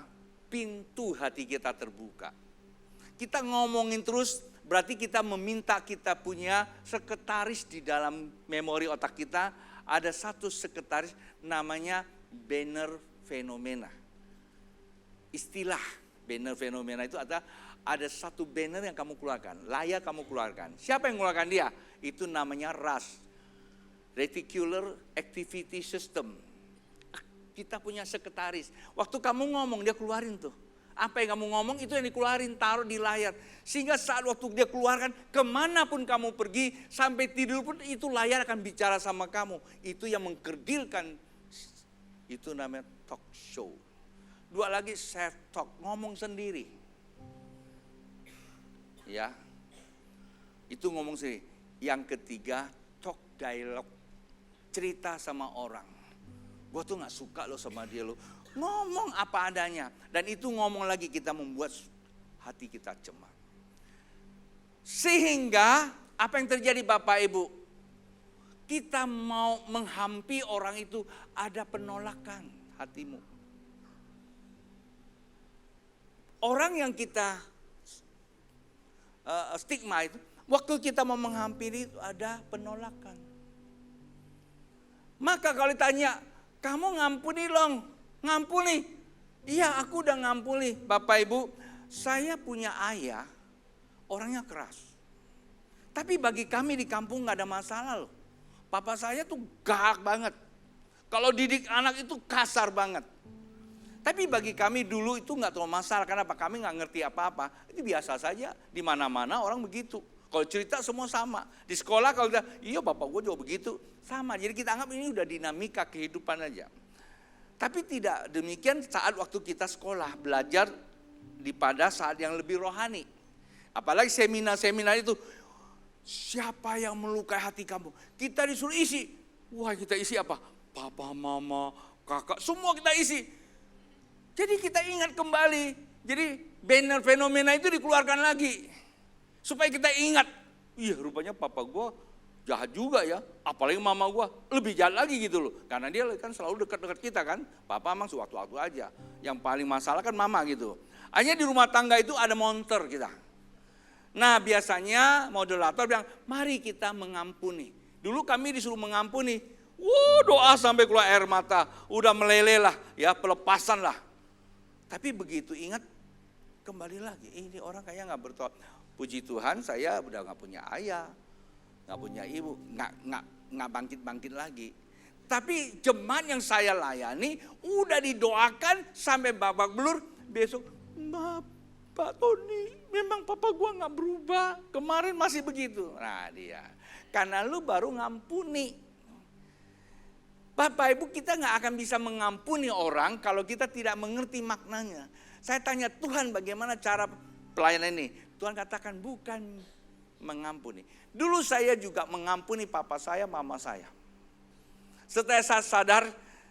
Pintu hati kita terbuka. Kita ngomongin terus, berarti kita meminta kita punya sekretaris di dalam memori otak kita. Ada satu sekretaris namanya banner fenomena. Istilah banner fenomena itu ada satu banner yang kamu keluarkan, layar kamu keluarkan. Siapa yang mengeluarkan dia? Itu namanya RAS, Reticular Activity System. Kita punya sekretaris. Waktu kamu ngomong dia keluarin tuh. Apa yang kamu ngomong itu yang dikeluarin, taruh di layar. Sehingga saat waktu dia keluarkan, kemanapun kamu pergi, sampai tidur pun itu layar akan bicara sama kamu. Itu yang mengkerdilkan, itu namanya talk show. 2 lagi self talk, ngomong sendiri. Ya, itu ngomong sendiri. Yang ketiga talk dialog, cerita sama orang. Gue tuh gak suka loh sama dia loh. Ngomong apa adanya. Dan itu ngomong lagi kita membuat hati kita cemar. Sehingga apa yang terjadi Bapak Ibu? Kita mau menghampi orang itu, ada penolakan hatimu. Orang yang kita stigma itu, waktu kita mau menghampiri itu ada penolakan. Maka kalau ditanya, kamu ngampuni Long, ngampuni. Iya, aku udah ngampuni. Bapak Ibu, saya punya ayah, orangnya keras. Tapi bagi kami di kampung gak ada masalah loh. Papa saya tuh galak banget. Kalau didik anak itu kasar banget. Tapi bagi kami dulu itu gak terlalu masalah. Karena kami gak ngerti apa-apa. Itu biasa saja, di mana-mana orang begitu. Kalau cerita semua sama. Di sekolah kalau kita, iya bapak gue juga begitu. Sama, jadi kita anggap ini udah dinamika kehidupan aja. Tapi tidak demikian saat waktu kita sekolah, belajar pada saat yang lebih rohani. Apalagi seminar-seminar itu, siapa yang melukai hati kamu? Kita disuruh isi. Wah, kita isi apa? Papa, mama, kakak, semua kita isi. Jadi kita ingat kembali. Jadi banner fenomena itu dikeluarkan lagi. Supaya kita ingat, iya rupanya papa gue jahat juga ya, apalagi mama gue lebih jahat lagi gitu loh. Karena dia kan selalu dekat-dekat kita kan, papa emang sewaktu-waktu aja. Yang paling masalah kan mama gitu. Hanya di rumah tangga itu ada monster kita. Nah biasanya moderator bilang, mari kita mengampuni. Dulu kami disuruh mengampuni, doa sampai keluar air mata, udah meleleh lah ya, pelepasan lah. Tapi begitu ingat, kembali lagi, ini orang kayaknya gak bertobat. Puji Tuhan saya udah gak punya ayah, gak punya ibu, gak bangkit-bangkit lagi. Tapi jemaat yang saya layani udah didoakan sampai babak belur. Besok, Pak Tony, memang papa gua gak berubah, kemarin masih begitu. Nah dia, karena lu baru ngampuni. Bapak Ibu, kita gak akan bisa mengampuni orang kalau kita tidak mengerti maknanya. Saya tanya Tuhan bagaimana cara pelayanan ini. Tuhan katakan bukan mengampuni. Dulu saya juga mengampuni papa saya, mama saya. Setelah saya sadar,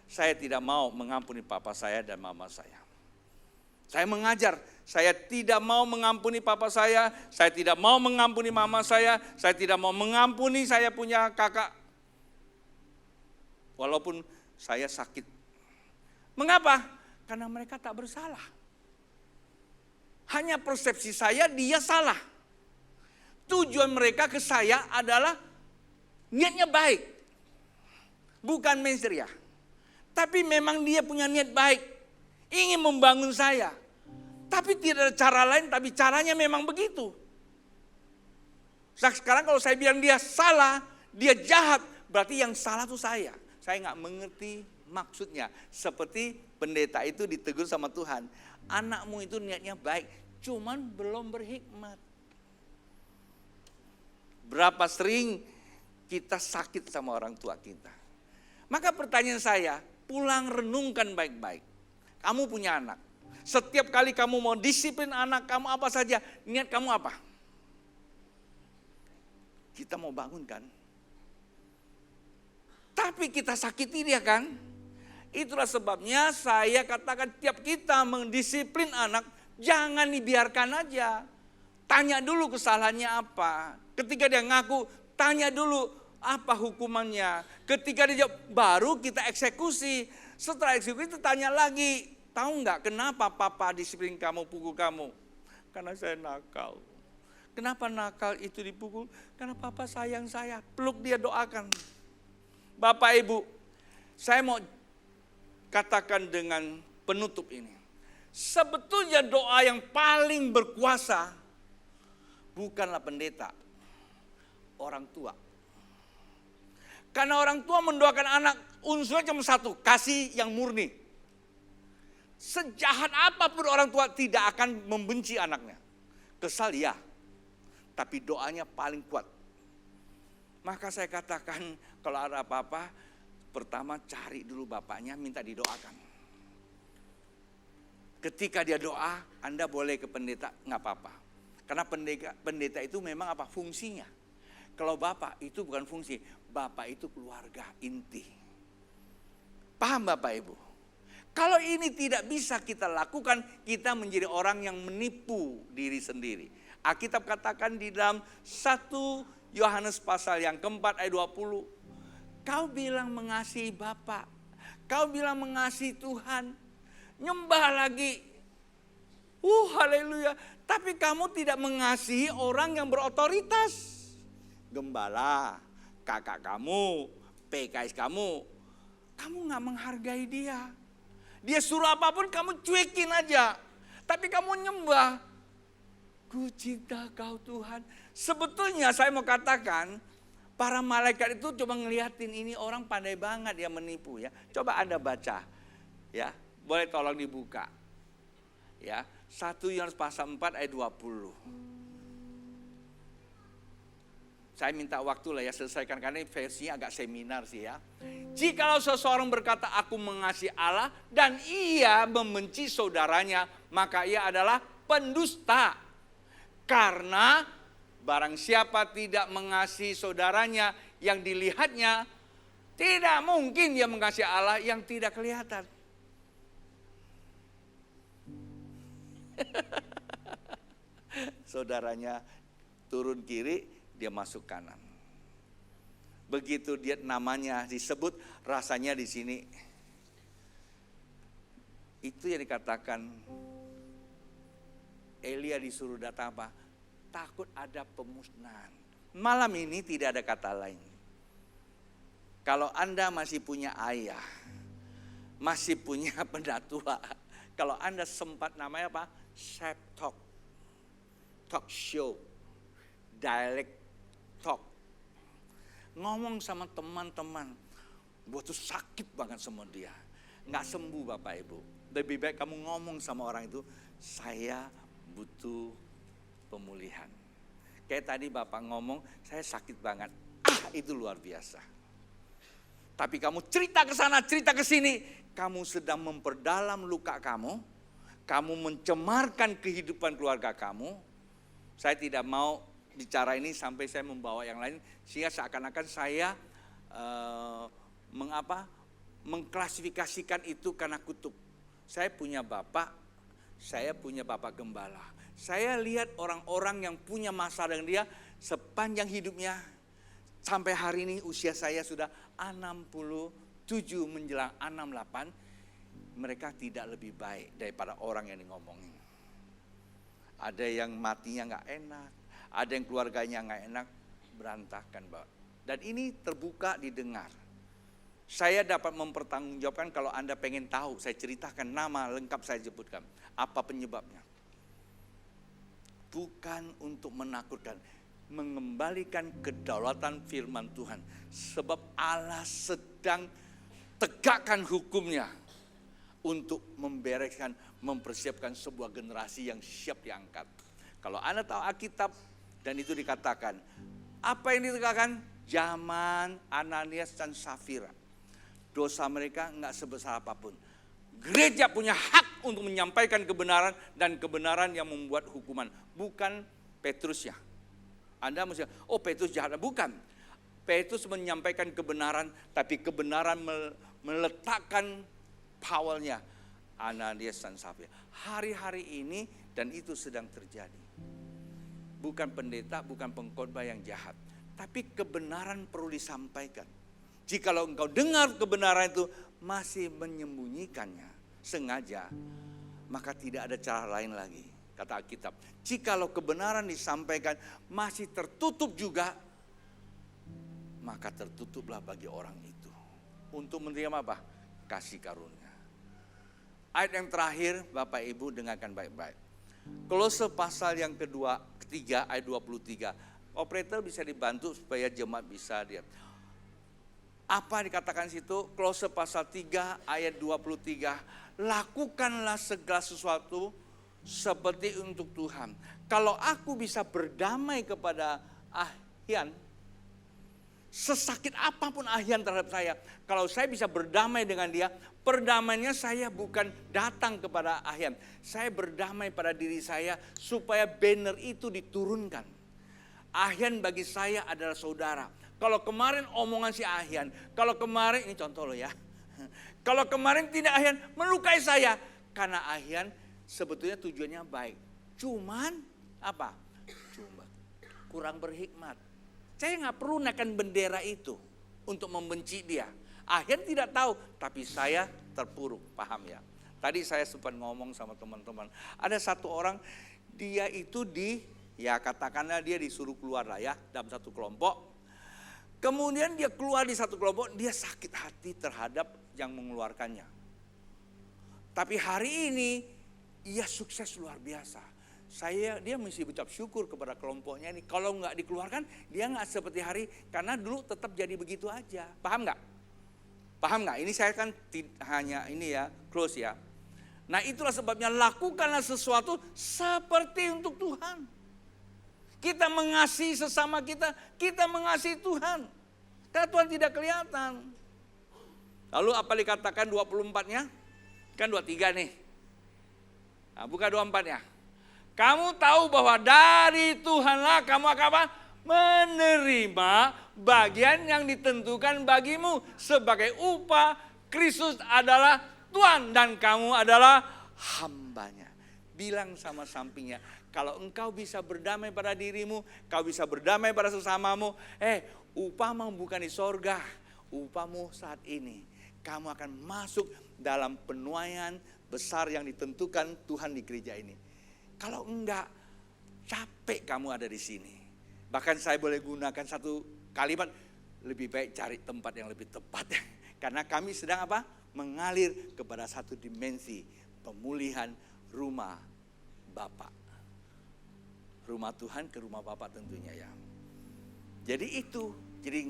saya tidak mau mengampuni papa saya dan mama saya. Saya mengajar, saya tidak mau mengampuni papa saya tidak mau mengampuni mama saya tidak mau mengampuni saya punya kakak. Walaupun saya sakit. Mengapa? Karena mereka tak bersalah. Hanya persepsi saya dia salah. Tujuan mereka ke saya adalah niatnya baik. Bukan menseria. Tapi memang dia punya niat baik. Ingin membangun saya. Tapi tidak ada cara lain, tapi caranya memang begitu. Sekarang kalau saya bilang dia salah, dia jahat, berarti yang salah itu saya. Saya nggak mengerti maksudnya. Seperti pendeta itu ditegur sama Tuhan. Anakmu itu niatnya baik, cuman belum berhikmat. Berapa sering kita sakit sama orang tua kita. Maka pertanyaan saya, pulang renungkan baik-baik. Kamu punya anak. Setiap kali kamu mau disiplin anak kamu apa saja, niat kamu apa? Kita mau bangunkan. Tapi kita sakiti dia kan? Itulah sebabnya saya katakan tiap kita mendisiplin anak, jangan dibiarkan aja. Tanya dulu kesalahannya apa. Ketika dia ngaku, tanya dulu apa hukumannya. Ketika dia jawab, baru kita eksekusi. Setelah eksekusi tanya lagi, tahu nggak kenapa papa disiplin kamu, pukul kamu? Karena saya nakal. Kenapa nakal itu dipukul? Karena papa sayang saya, peluk dia, doakan. Bapak Ibu, saya mau katakan dengan penutup ini. Sebetulnya doa yang paling berkuasa bukanlah pendeta, orang tua. Karena orang tua mendoakan anak unsurnya cuma satu, kasih yang murni. Sejahat apapun orang tua tidak akan membenci anaknya. Kesal ya, tapi doanya paling kuat. Maka saya katakan kalau ada apa-apa, pertama cari dulu bapaknya, minta didoakan. Ketika dia doa, Anda boleh ke pendeta, nggak apa-apa. Karena pendeta itu memang apa fungsinya. Kalau bapak itu bukan fungsi, bapak itu keluarga inti. Paham Bapak Ibu? Kalau ini tidak bisa kita lakukan, kita menjadi orang yang menipu diri sendiri. Alkitab katakan di dalam 1 Yohanes pasal yang keempat ayat 20. Kau bilang mengasihi Bapa, kau bilang mengasihi Tuhan, nyembah lagi. Haleluya. Tapi kamu tidak mengasihi orang yang berotoritas. Gembala, kakak kamu, PKS kamu gak menghargai dia. Dia suruh apapun kamu cuekin aja. Tapi kamu nyembah. Ku cinta kau Tuhan. Sebetulnya saya mau katakan, para malaikat itu coba ngeliatin ini orang pandai banget ya menipu ya. Coba Anda baca ya, boleh tolong dibuka. Ya, 1 Yohanes pasal 4 ayat 20. Saya minta waktu lah ya selesaikan karena ini versinya agak seminar sih ya. Jikalau seseorang berkata aku mengasihi Allah dan ia membenci saudaranya, maka ia adalah pendusta. Karena barang siapa tidak mengasihi saudaranya yang dilihatnya, tidak mungkin dia mengasihi Allah yang tidak kelihatan. Saudaranya turun kiri, dia masuk kanan. Begitu dia namanya disebut, rasanya di sini. Itu yang dikatakan Elia disuruh datang apa? Takut ada pemusnahan. Malam ini tidak ada kata lain. Kalau Anda masih punya ayah, masih punya pendatua, kalau Anda sempat namanya apa? Shep talk, talk show, dialect talk. Ngomong sama teman-teman, buat tuh sakit banget sama dia. Nggak sembuh Bapak Ibu. Lebih baik kamu ngomong sama orang itu, saya butuh pemulihan. Kayak tadi Bapak ngomong, saya sakit banget. Itu luar biasa. Tapi kamu cerita ke sana, cerita ke sini, kamu sedang memperdalam luka kamu mencemarkan kehidupan keluarga kamu. Saya tidak mau bicara ini sampai saya membawa yang lain, sehingga seakan-akan saya mengklasifikasikan itu karena kutub. Saya punya bapak gembala. Saya lihat orang-orang yang punya masalah dengan dia sepanjang hidupnya. Sampai hari ini usia saya sudah 67 menjelang 68. Mereka tidak lebih baik daripada orang yang ngomongin. Ada yang matinya gak enak. Ada yang keluarganya gak enak. Berantakan Pak. Dan ini terbuka didengar. Saya dapat mempertanggungjawabkan kalau Anda pengen tahu. Saya ceritakan nama lengkap saya sebutkan. Apa penyebabnya? Bukan untuk menakutkan, mengembalikan kedaulatan firman Tuhan. Sebab Allah sedang tegakkan hukumnya. untuk mempersiapkan sebuah generasi yang siap diangkat. Kalau Anda tahu Alkitab dan itu dikatakan, apa yang dikatakan? Zaman Ananias dan Safira. Dosa mereka enggak sebesar apapun. Gereja punya hak untuk menyampaikan kebenaran dan kebenaran yang membuat hukuman. Bukan Petrus ya. Anda mesti, oh Petrus jahat. Bukan. Petrus menyampaikan kebenaran, tapi kebenaran meletakkan powernya Ananias dan Safira. Hari-hari ini dan itu sedang terjadi. Bukan pendeta, bukan pengkhotbah yang jahat. Tapi kebenaran perlu disampaikan. Jikalau engkau dengar kebenaran itu masih menyembunyikannya sengaja, maka tidak ada cara lain lagi. Kata Alkitab, jikalau kebenaran disampaikan masih tertutup juga, maka tertutuplah bagi orang itu. Untuk menerima apa? Kasih karunia. Ayat yang terakhir, Bapak Ibu dengarkan baik-baik. Kolose pasal yang ketiga ayat 23. Operator bisa dibantu supaya jemaat bisa lihat. Apa dikatakan situ? Kolose pasal 3 ayat 23. Lakukanlah segala sesuatu seperti untuk Tuhan. Kalau aku bisa berdamai kepada Ahian, sesakit apapun Ahian terhadap saya, kalau saya bisa berdamai dengan dia, perdamaiannya saya bukan datang kepada Ahian. Saya berdamai pada diri saya supaya banner itu diturunkan. Ahian bagi saya adalah saudara. Kalau kemarin omongan si Ahian, kalau kemarin, ini contoh loh ya. Kalau kemarin tidak Ahian melukai saya. Karena Ahian sebetulnya tujuannya baik. Cuman apa? Cuma kurang berhikmat. Saya nggak perlu naikkan bendera itu untuk membenci dia. Ahian tidak tahu, tapi saya terpuruk, paham ya. Tadi saya sempat ngomong sama teman-teman. Ada satu orang, dia itu ya katakanlah dia disuruh keluar lah ya dalam satu kelompok. Kemudian dia keluar di satu kelompok, dia sakit hati terhadap yang mengeluarkannya. Tapi hari ini, ia sukses luar biasa. Dia mesti ucap syukur kepada kelompoknya ini. Kalau nggak dikeluarkan, dia nggak seperti hari, karena dulu tetap jadi begitu aja. Paham nggak? Paham nggak? Ini saya kan hanya ini ya, close ya. Nah itulah sebabnya lakukanlah sesuatu seperti untuk Tuhan. Kita mengasihi sesama kita, kita mengasihi Tuhan. Karena Tuhan tidak kelihatan. Lalu apa dikatakan 24-nya? Kan 23 nih. Nah, buka 24-nya. Kamu tahu bahwa dari Tuhanlah kamu akan apa? Menerima bagian yang ditentukan bagimu. Sebagai upah, Kristus adalah Tuhan dan kamu adalah hambanya. Bilang sama sampingnya, kalau engkau bisa berdamai pada dirimu, kau bisa berdamai pada sesamamu. Upahmu bukan di sorga, upahmu saat ini. Kamu akan masuk dalam penuaian besar yang ditentukan Tuhan di gereja ini. Kalau enggak, capek kamu ada di sini. Bahkan saya boleh gunakan satu kalimat, lebih baik cari tempat yang lebih tepat. Karena kami sedang apa? Mengalir kepada satu dimensi pemulihan rumah Bapak. Rumah Tuhan ke rumah Bapak tentunya ya. Jadi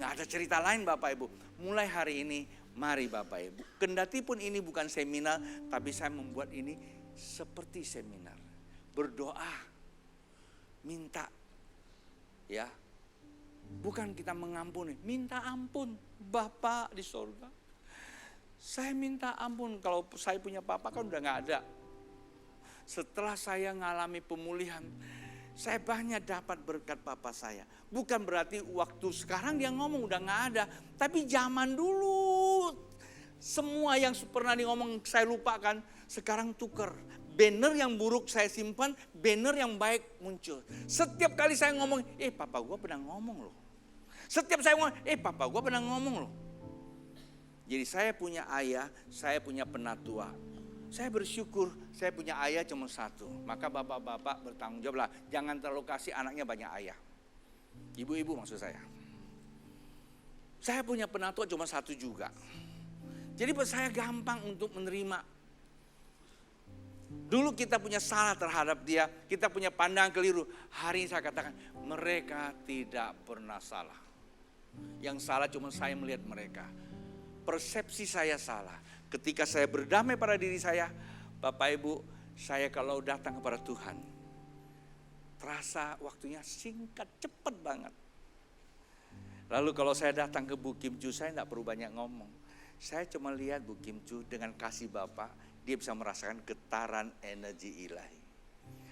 nggak ada cerita lain Bapak Ibu. Mulai hari ini, mari Bapak Ibu. Kendati pun ini bukan seminar, tapi saya membuat ini seperti seminar. Berdoa, minta, ya. Bukan kita mengampuni, minta ampun Bapak di sorga. Saya minta ampun, kalau saya punya Papa kan udah nggak ada. Setelah saya ngalami pemulihan, saya banyak dapat berkat Papa saya. Bukan berarti waktu sekarang dia ngomong udah gak ada. Tapi zaman dulu semua yang pernah ngomong saya lupakan. Sekarang tuker. Banner yang buruk saya simpan, banner yang baik muncul. Setiap kali saya ngomong, Papa gue pernah ngomong loh. Setiap saya ngomong, Papa gue pernah ngomong loh. Jadi saya punya ayah, saya punya penatua. Saya bersyukur saya punya ayah cuma satu. Maka bapak-bapak bertanggung jawab lah. Jangan terlalu kasih anaknya banyak ayah. Ibu-ibu maksud saya. Saya punya penatua cuma satu juga. Jadi buat saya gampang untuk menerima. Dulu kita punya salah terhadap dia. Kita punya pandangan keliru. Hari ini saya katakan mereka tidak pernah salah. Yang salah cuma saya melihat mereka. Persepsi saya salah. Ketika saya berdamai pada diri saya, Bapak Ibu, saya kalau datang kepada Tuhan, terasa waktunya singkat, cepat banget. Lalu kalau saya datang ke Bu Kim Chu, saya tidak perlu banyak ngomong. Saya cuma lihat Bu Kim Chu dengan kasih Bapak, dia bisa merasakan getaran energi ilahi.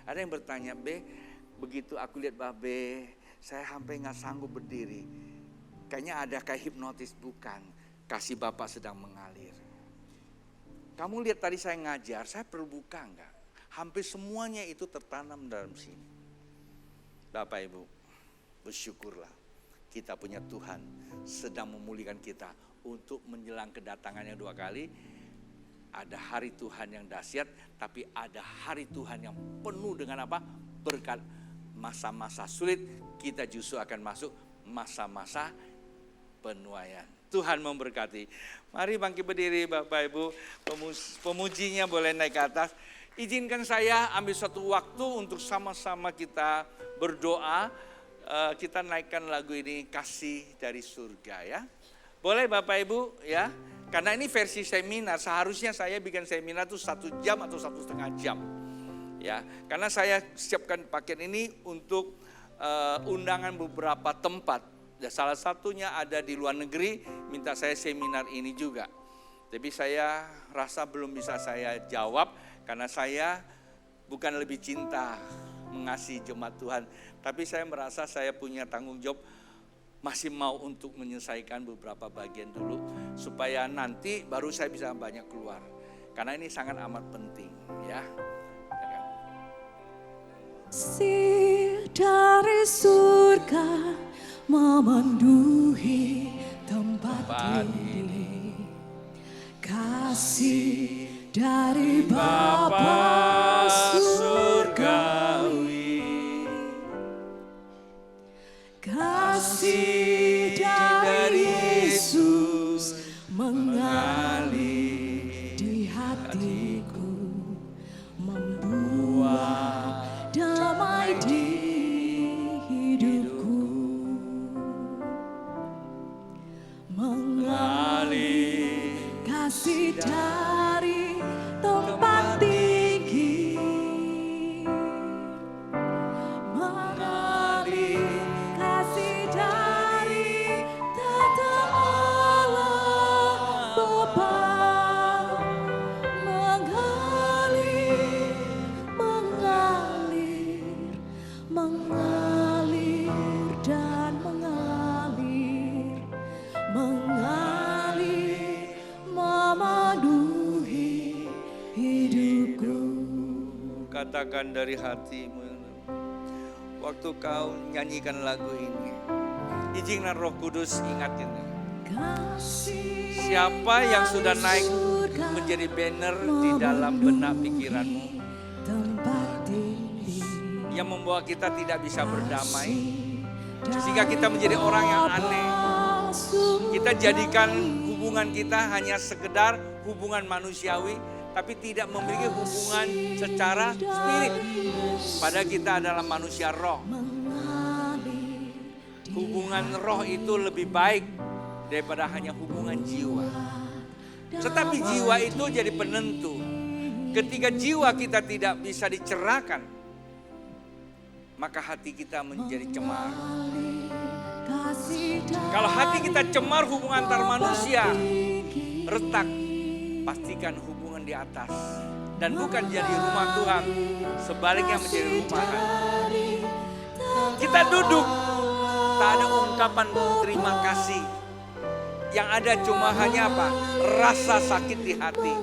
Ada yang bertanya, "Be, begitu aku lihat Babe, saya hampir nggak sanggup berdiri. Kayaknya ada kayak hipnotis." Bukan, kasih Bapak sedang mengalir. Kamu lihat tadi saya ngajar, saya perlu buka enggak? Hampir semuanya itu tertanam dalam sini. Bapak Ibu, bersyukurlah kita punya Tuhan sedang memulihkan kita untuk menjelang kedatangannya 2 kali. Ada hari Tuhan yang dahsyat, tapi ada hari Tuhan yang penuh dengan apa? Berkat. Masa-masa sulit, kita justru akan masuk masa-masa penuaian. Tuhan memberkati. Mari bangkit berdiri Bapak Ibu, pemujinya boleh naik ke atas. Izinkan saya ambil suatu waktu untuk sama-sama kita berdoa. Kita naikkan lagu ini, Kasih dari Surga ya. Boleh Bapak Ibu ya. Karena ini versi seminar, seharusnya saya bikin seminar itu 1 jam atau 1,5 jam. Ya, karena saya siapkan paket ini untuk undangan beberapa tempat. Ya, salah satunya ada di luar negeri, minta saya seminar ini juga. Tapi saya rasa belum bisa saya jawab karena saya bukan lebih cinta mengasihi jemaat Tuhan. Tapi saya merasa saya punya tanggung jawab masih mau untuk menyelesaikan beberapa bagian dulu. Supaya nanti baru saya bisa banyak keluar. Karena ini sangat amat penting ya. Kasih dari surga memenuhi tempat ini. Kasih dari Bapa surgawi. Kasih dari Yesus mengalir di hatiku, membuat damai di hidupku. Mengalir kasih dari tempat tinggi. Mengalir kasih dari tata Allah Bapa. Mengalir, mengalir, mengalir dan mengalir, mengalir memenuhi hidupku. Katakan dari hatimu, waktu kau nyanyikan lagu ini, izinkan Roh Kudus ingatkan. Siapa yang sudah naik menjadi banner di dalam benak pikiranmu, yang membawa kita tidak bisa berdamai, sehingga kita menjadi orang yang aneh. Kita jadikan hubungan kita hanya sekedar hubungan manusiawi, tapi tidak memiliki hubungan secara spirit. Padahal kita adalah manusia roh. Hubungan roh itu lebih baik daripada hanya hubungan jiwa. Tetapi jiwa itu jadi penentu. Ketika jiwa kita tidak bisa dicerahkan, maka hati kita menjadi cemar. Kalau hati kita cemar, hubungan antar manusia retak, pastikan hubungan di atas. Dan bukan jadi rumah Tuhan, sebaliknya menjadi rumahan. Kita duduk, tak ada ungkapan terima kasih. Yang ada cuma hanya apa? Rasa sakit di hati.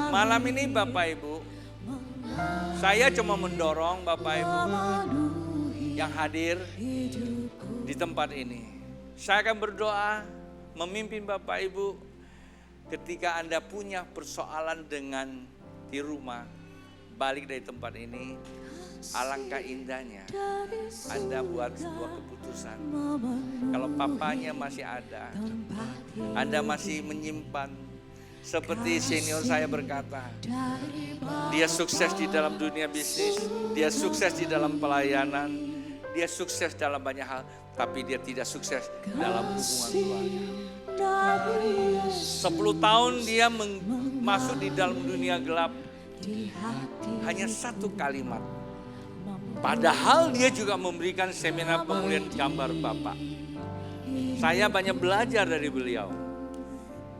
Malam ini Bapak Ibu, saya cuma mendorong Bapak Ibu yang hadir di tempat ini. Saya akan berdoa memimpin Bapak Ibu ketika Anda punya persoalan dengan di rumah, balik dari tempat ini, alangkah indahnya Anda buat sebuah keputusan. Kalau papanya masih ada, Anda masih menyimpan. Seperti senior saya berkata, dia sukses di dalam dunia bisnis, dia sukses di dalam pelayanan, Dia sukses dalam banyak hal, tapi dia tidak sukses dalam hubungan keluarga. 10 tahun dia masuk di dalam dunia gelap. Hanya satu kalimat. Padahal dia juga memberikan seminar pemulihan gambar Bapak. Saya banyak belajar dari beliau.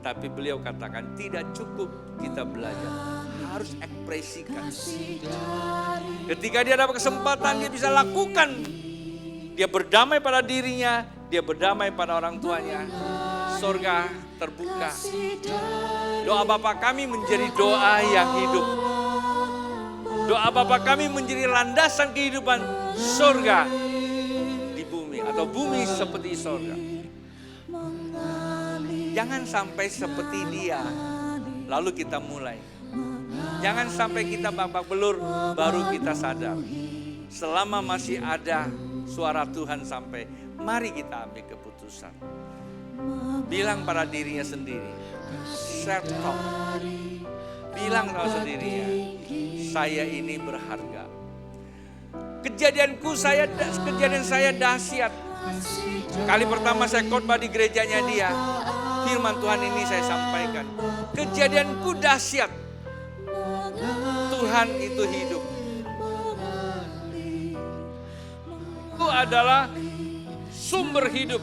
Tapi beliau katakan tidak cukup kita belajar. Harus ekspresikan. Ketika dia dapat kesempatan, dia bisa lakukan. Dia berdamai pada dirinya, dia berdamai pada orang tuanya. Surga terbuka. Doa Bapa kami menjadi doa yang hidup. Doa Bapa kami menjadi landasan kehidupan surga di bumi atau bumi seperti surga. Jangan sampai seperti dia, lalu kita mulai. Jangan sampai kita babak belur, baru kita sadar. Selama masih ada suara Tuhan sampai, mari kita ambil keputusan. Bilang pada dirinya sendiri, self talk. Bilang sama sendirinya, saya ini berharga. Kejadian saya dahsyat. Kali pertama saya khotbah di gerejanya dia, firman Tuhan ini saya sampaikan. Kejadianku dahsyat. Tuhan itu hidup. Itu adalah sumber hidup.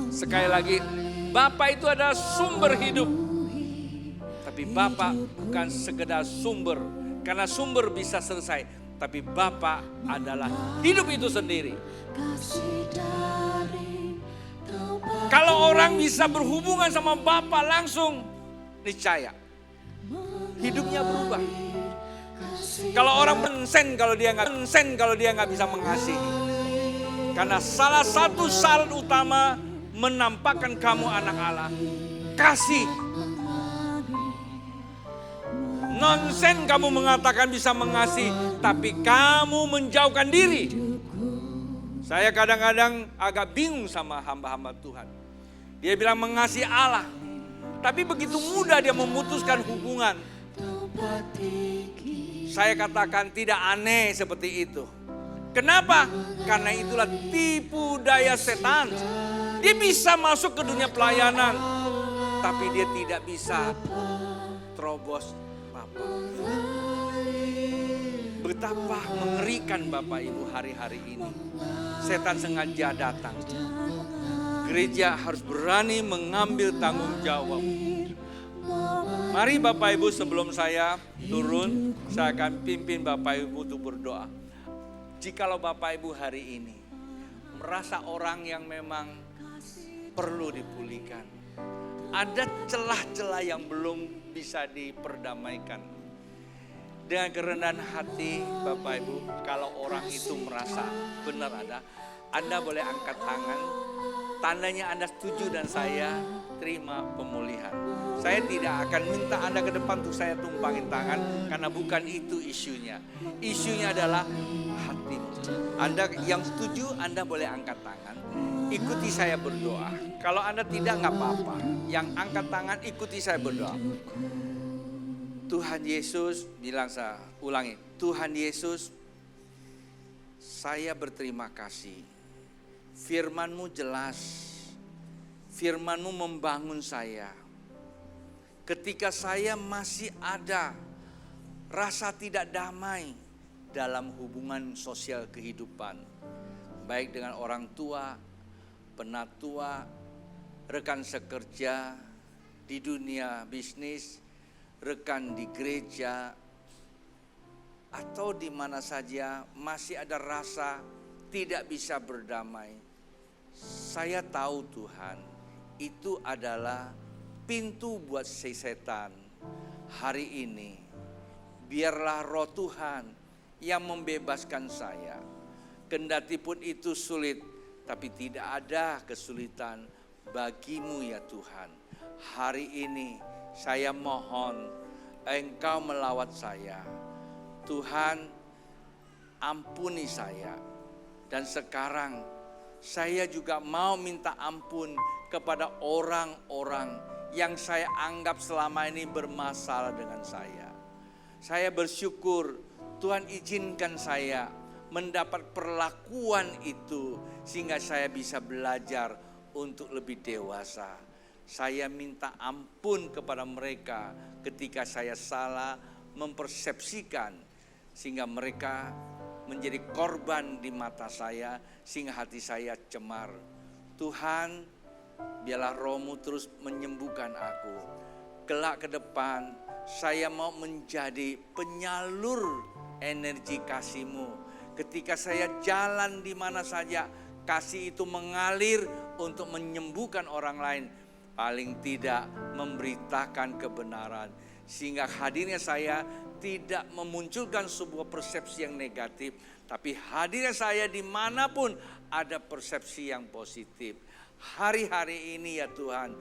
Sekali lagi, Bapa itu adalah sumber hidup. Tapi Bapa bukan sekedar sumber, karena sumber bisa selesai. Tapi Bapa adalah hidup itu sendiri. Kalau orang bisa berhubungan sama Bapa langsung, niscaya hidupnya berubah. Kalau orang mensen kalau dia nggak bisa mengasihi. Karena salah satu syarat utama menampakkan kamu anak Allah, kasih. Nonsen kamu mengatakan bisa mengasihi, tapi kamu menjauhkan diri. Saya kadang-kadang agak bingung sama hamba-hamba Tuhan. Dia bilang mengasihi Allah, tapi begitu mudah dia memutuskan hubungan. Saya katakan tidak aneh seperti itu. Kenapa? Karena itulah tipu daya setan. Dia bisa masuk ke dunia pelayanan, tapi dia tidak bisa terobos Bapak. Betapa mengerikan Bapak Ibu hari-hari ini. Setan sengaja datang. Gereja harus berani mengambil tanggung jawab. Mari Bapak Ibu, sebelum saya turun, saya akan pimpin Bapak Ibu untuk berdoa. Jikalau Bapak Ibu hari ini merasa orang yang memang perlu dipulihkan, ada celah-celah yang belum bisa diperdamaikan. Dengan kerendahan hati Bapak Ibu, kalau orang itu merasa benar ada, Anda boleh angkat tangan. Tandanya Anda setuju dan saya terima pemulihan. Saya tidak akan minta Anda ke depan untuk saya tumpangin tangan, karena bukan itu isunya. Isunya adalah hatimu. Anda yang setuju, Anda boleh angkat tangan. Ikuti saya berdoa. Kalau Anda tidak, nggak apa-apa. Yang angkat tangan, ikuti saya berdoa. Tuhan Yesus, bilang saya, ulangi. Tuhan Yesus, saya berterima kasih. Firman-Mu jelas. Firman-Mu membangun saya. Ketika saya masih ada rasa tidak damai dalam hubungan sosial kehidupan, baik dengan orang tua, penatua, rekan sekerja, di dunia bisnis, rekan di gereja, atau di mana saja masih ada rasa tidak bisa berdamai. Saya tahu Tuhan, itu adalah pintu buat si setan. Hari ini, biarlah roh Tuhan yang membebaskan saya. Kendati pun itu sulit, tapi tidak ada kesulitan bagimu ya Tuhan. Hari ini saya mohon Engkau melawat saya. Tuhan, ampuni saya. Dan sekarang saya juga mau minta ampun kepada orang-orang yang saya anggap selama ini bermasalah dengan saya. Saya bersyukur Tuhan izinkan saya mendapat perlakuan itu sehingga saya bisa belajar untuk lebih dewasa. Saya minta ampun kepada mereka ketika saya salah mempersepsikan sehingga mereka menjadi korban di mata saya sehingga hati saya cemar. Tuhan, biarlah Roh-Mu terus menyembuhkan aku. Kelak ke depan saya mau menjadi penyalur energi kasih-Mu. Ketika saya jalan di mana saja, kasih itu mengalir untuk menyembuhkan orang lain. Paling tidak memberitakan kebenaran. Sehingga hadirnya saya tidak memunculkan sebuah persepsi yang negatif. Tapi hadirnya saya dimanapun ada persepsi yang positif. Hari-hari ini ya Tuhan,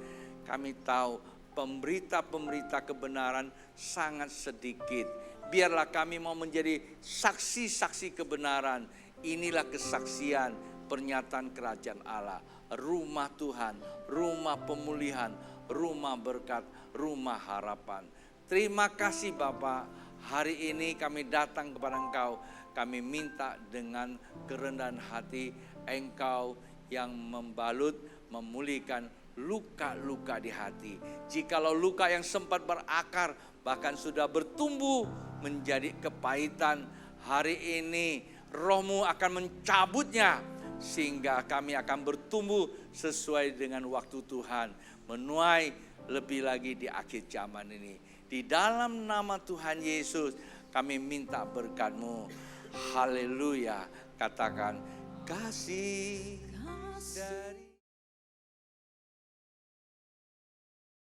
kami tahu pemberita-pemberita kebenaran sangat sedikit. Biarlah kami mau menjadi saksi-saksi kebenaran. Inilah kesaksian pernyataan kerajaan Allah. Rumah Tuhan, rumah pemulihan, rumah berkat, rumah harapan. Terima kasih Bapa, hari ini kami datang kepada Engkau. Kami minta dengan kerendahan hati Engkau yang membalut, memulihkan luka-luka di hati. Jikalau luka yang sempat berakar, bahkan sudah bertumbuh menjadi kepahitan, hari ini Roh-Mu akan mencabutnya. Sehingga kami akan bertumbuh sesuai dengan waktu Tuhan. Menuai lebih lagi di akhir zaman ini. Di dalam nama Tuhan Yesus kami minta berkat-Mu. Haleluya. Katakan kasih dari